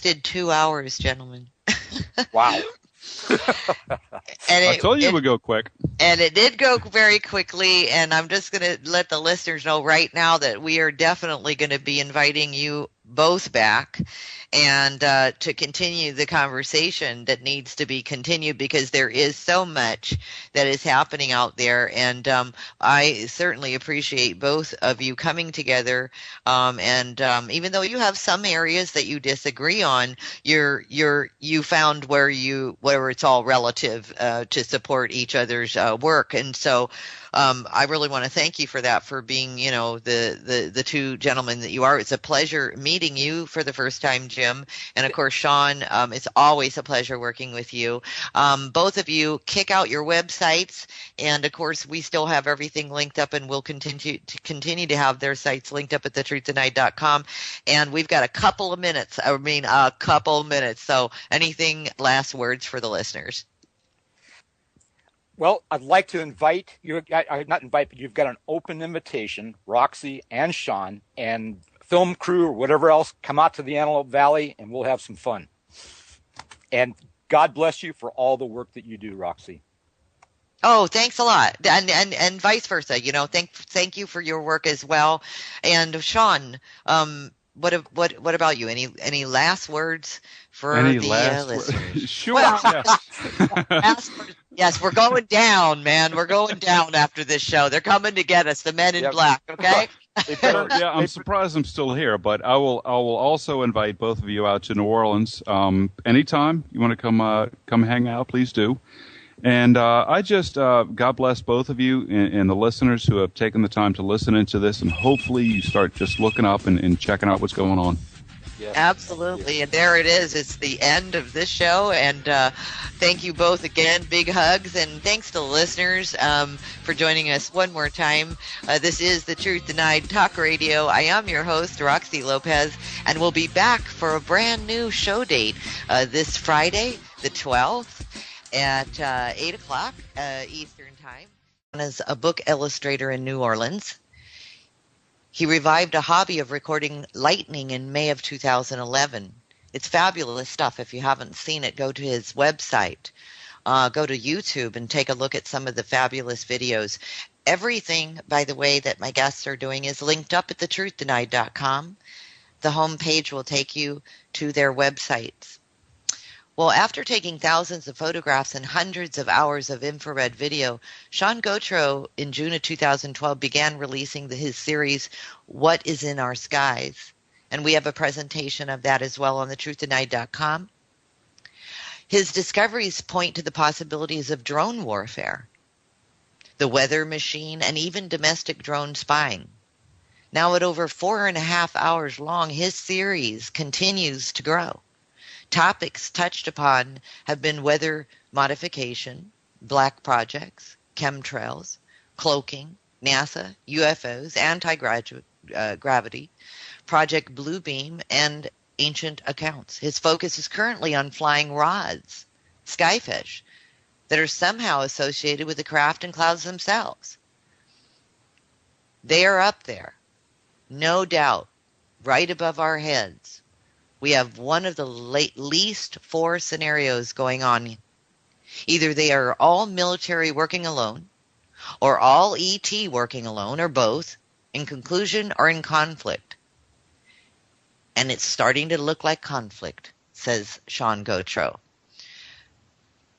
did 2 hours, gentlemen. Wow. I told you it would go quick. And it did go very quickly, and I'm just going to let the listeners know right now that we are definitely going to be inviting you both back and to continue the conversation that needs to be continued, because there is so much that is happening out there, and I certainly appreciate both of you coming together, and even though you have some areas that you disagree on, you found where it's all relative to support each other's work. And so I really want to thank you for that, for being, the two gentlemen that you are. It's a pleasure meeting you for the first time, Jim. And of course, Sean, it's always a pleasure working with you. Both of you kick out your websites. And of course, we still have everything linked up, and we'll continue to have their sites linked up at thetruththenight.com. And we've got a couple of minutes. So anything, last words for the listeners? Well, I'd like to invite you, not invite, but you've got an open invitation, Roxy and Sean and film crew or whatever else, come out to the Antelope Valley and we'll have some fun. And God bless you for all the work that you do, Roxy. Oh, thanks a lot. And vice versa, thank you for your work as well. And Sean, what about you? Any last words for listeners? Sure. Well, Yes. Yes, we're going down, man. We're going down after this show. They're coming to get us, the men in black, okay? Yeah, I'm surprised I'm still here, but I will also invite both of you out to New Orleans. Anytime you want to come hang out, please do. And I just, God bless both of you and the listeners who have taken the time to listen into this, and hopefully you start just looking up and checking out what's going on. Yes. Absolutely. And there it is. It's the end of this show. And thank you both again. Big hugs. And thanks to the listeners for joining us one more time. This is The Truth Denied Talk Radio. I am your host, Roxy Lopez, and we'll be back for a brand new show date this Friday, the 12th at 8 o'clock Eastern Time. As a book illustrator in New Orleans, he revived a hobby of recording lightning in May of 2011. It's fabulous stuff. If you haven't seen it, go to his website. Go to YouTube and take a look at some of the fabulous videos. Everything, by the way, that my guests are doing is linked up at thetruththenight.com. The homepage will take you to their websites. Well, after taking thousands of photographs and hundreds of hours of infrared video, Sean Gautreaux in June of 2012 began releasing his series, What is in Our Skies? And we have a presentation of that as well on thetruththenight.com. His discoveries point to the possibilities of drone warfare, the weather machine, and even domestic drone spying. Now at over 4.5 hours long, his series continues to grow. Topics touched upon have been weather modification, black projects, chemtrails, cloaking, NASA, UFOs, anti-gravity, Project Bluebeam, and ancient accounts. His focus is currently on flying rods, skyfish, that are somehow associated with the craft and clouds themselves. They are up there, no doubt, right above our heads. We have one of the least 4 scenarios going on. Either they are all military working alone, or all ET working alone, or both, in conclusion or in conflict. And it's starting to look like conflict, says Sean Gautreaux.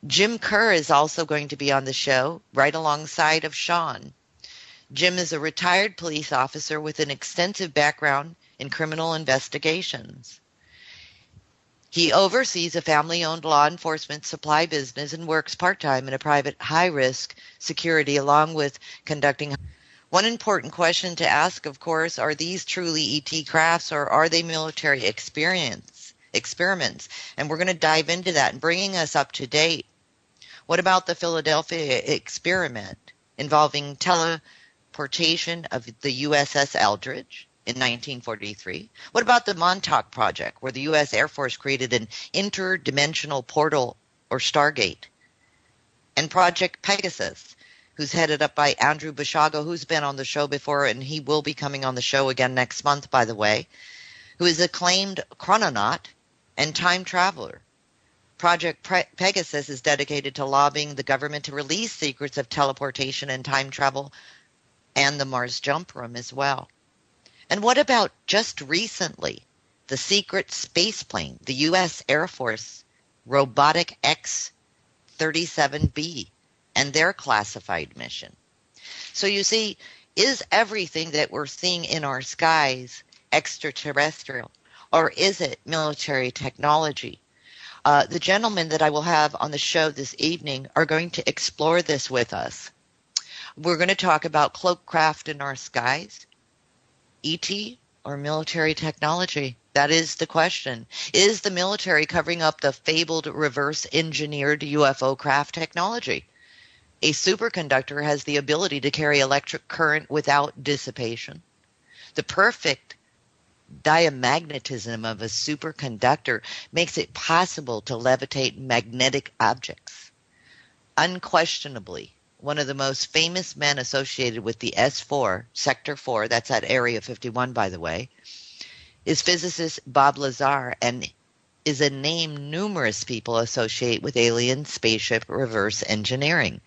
Jim Kerr is also going to be on the show, right alongside of Sean. Jim is a retired police officer with an extensive background in criminal investigations. He oversees a family-owned law enforcement supply business and works part-time in a private high-risk security, along with conducting. One important question to ask, of course, are these truly ET crafts, or are they military experiments? And we're going to dive into that and bringing us up to date. What about the Philadelphia experiment involving teleportation of the USS Eldridge in 1943? What about the Montauk Project, where the U.S. Air Force created an interdimensional portal or Stargate? And Project Pegasus, who's headed up by Andrew Bashago, who's been on the show before, and he will be coming on the show again next month, by the way, who is a acclaimed chrononaut and time traveler. Project Pegasus is dedicated to lobbying the government to release secrets of teleportation and time travel and the Mars jump room as well. And what about just recently, the secret space plane, the U.S. Air Force robotic X-37B and their classified mission? So you see, is everything that we're seeing in our skies extraterrestrial, or is it military technology? The gentlemen that I will have on the show this evening are going to explore this with us. We're going to talk about cloaked craft in our skies, ET, or military technology. That is the question. Is the military covering up the fabled reverse-engineered UFO craft technology? A superconductor has the ability to carry electric current without dissipation. The perfect diamagnetism of a superconductor makes it possible to levitate magnetic objects. Unquestionably, one of the most famous men associated with the S4, Sector 4, that's at Area 51, by the way, is physicist Bob Lazar, and is a name numerous people associate with alien spaceship reverse engineering.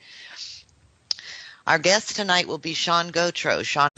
Our guest tonight will be Sean Gautreaux. Sean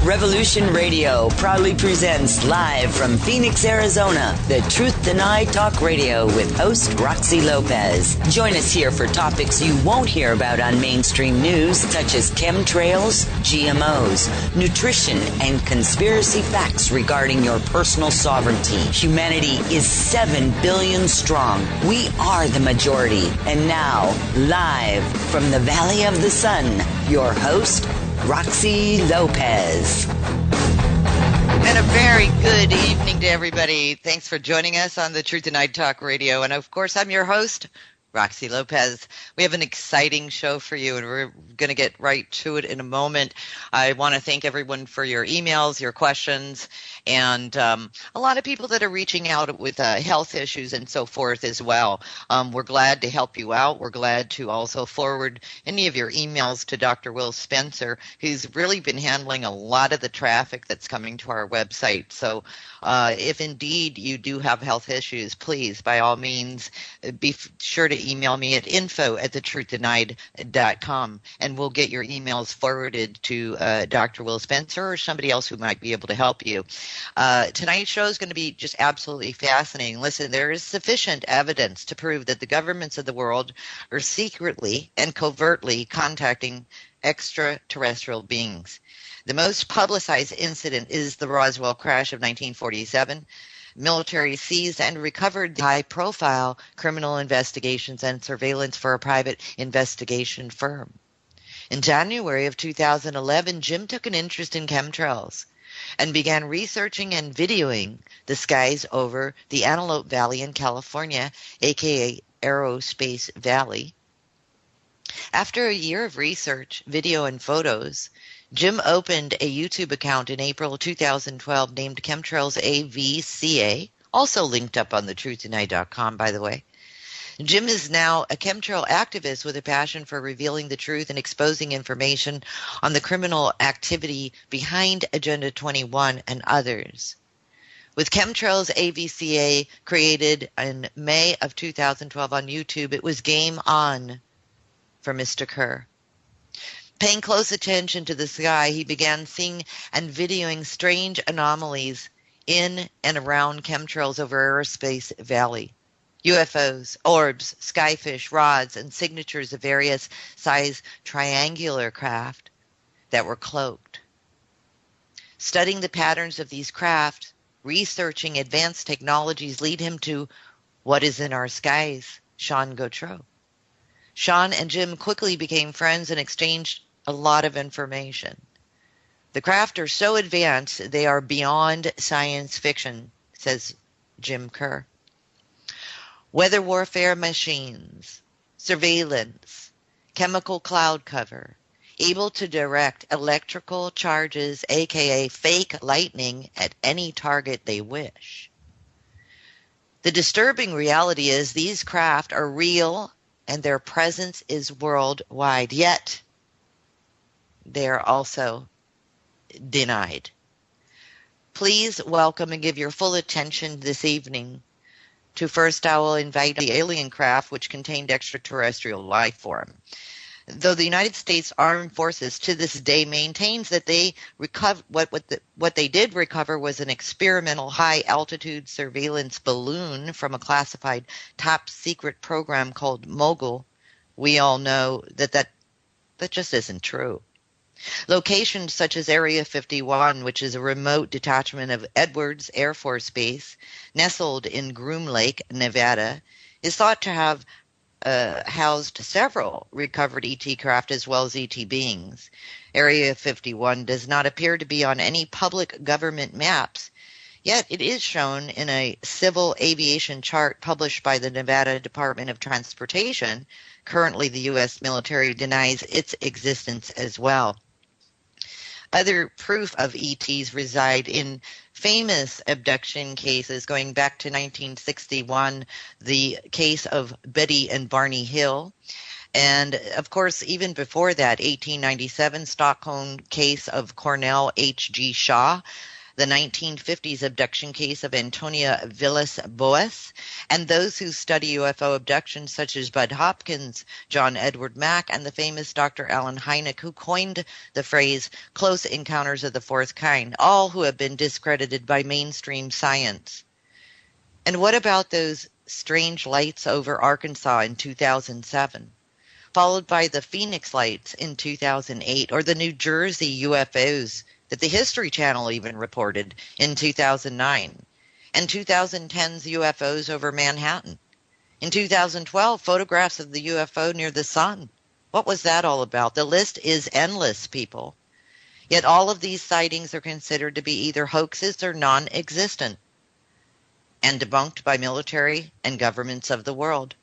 Revolution Radio proudly presents live from Phoenix, Arizona, the Truth Denied Talk Radio with host Roxy Lopez. Join us here for topics you won't hear about on mainstream news, such as chemtrails, GMOs, nutrition, and conspiracy facts regarding your personal sovereignty. Humanity is 7 billion strong. We are the majority. And now, live from the Valley of the Sun, your host, Roxy Lopez. And a very good evening to everybody. Thanks for joining us on the Truth Denied Talk Radio. And of course, I'm your host, Roxy Lopez. We have an exciting show for you, and we're going to get right to it in a moment. I want to thank everyone for your emails, your questions, and a lot of people that are reaching out with health issues and so forth as well. We're glad to help you out. We're glad to also forward any of your emails to Dr. Will Spencer, who's really been handling a lot of the traffic that's coming to our website. So if indeed you do have health issues, please, by all means, be sure to email me at info@thetruthDenied.com, and we'll get your emails forwarded to Dr. Will Spencer or somebody else who might be able to help you. Tonight's show is going to be just absolutely fascinating. Listen, there is sufficient evidence to prove that the governments of the world are secretly and covertly contacting extraterrestrial beings. The most publicized incident is the Roswell crash of 1947. Military seized and recovered high-profile criminal investigations and surveillance for a private investigation firm. In January of 2011, Jim took an interest in chemtrails and began researching and videoing the skies over the Antelope Valley in California, aka Aerospace Valley. After a year of research, video, and photos, Jim opened a YouTube account in April 2012 named ChemtrailsAV CA, also linked up on thetruthDenied.com, by the way. Jim is now a chemtrail activist with a passion for revealing the truth and exposing information on the criminal activity behind Agenda 21 and others. With Chemtrails AVCA created in May of 2012 on YouTube, it was game on for Mr. Kerr. Paying close attention to the sky, he began seeing and videoing strange anomalies in and around chemtrails over Aerospace Valley. UFOs, orbs, skyfish, rods, and signatures of various size triangular craft that were cloaked. Studying the patterns of these craft, researching advanced technologies lead him to what is in our skies, Sean Gautreaux. Sean and Jim quickly became friends and exchanged a lot of information. The craft are so advanced they are beyond science fiction, says Jim Kerr. Weather warfare machines, surveillance, chemical cloud cover, able to direct electrical charges, aka fake lightning, at any target they wish. The disturbing reality is these craft are real and their presence is worldwide, yet they are also denied. Please welcome and give your full attention this evening to first I will invite the alien craft which contained extraterrestrial life form. though the United States Armed Forces to this day maintains that they what they did recover was an experimental high-altitude surveillance balloon from a classified top-secret program called Mogul, we all know that just isn't true. Locations such as Area 51, which is a remote detachment of Edwards Air Force Base, nestled in Groom Lake, Nevada, is thought to have housed several recovered ET craft as well as ET beings. Area 51 does not appear to be on any public government maps, yet it is shown in a civil aviation chart published by the Nevada Department of Transportation. Currently, the U.S. military denies its existence as well. Other proof of ETs reside in famous abduction cases going back to 1961, the case of Betty and Barney Hill. And of course, even before that, 1897 Stockholm case of Cornell H.G. Shaw, the 1950s abduction case of Antonia Villas-Boas, and those who study UFO abductions such as Bud Hopkins, John Edward Mack, and the famous Dr. Alan Hynek, who coined the phrase close encounters of the fourth kind, all who have been discredited by mainstream science. And what about those strange lights over Arkansas in 2007, followed by the Phoenix lights in 2008, or the New Jersey UFOs that the History Channel even reported in 2009, and 2010's UFOs over Manhattan. In 2012, photographs of the UFO near the sun. What was that all about? The list is endless, people. Yet all of these sightings are considered to be either hoaxes or non-existent, and debunked by military and governments of the world.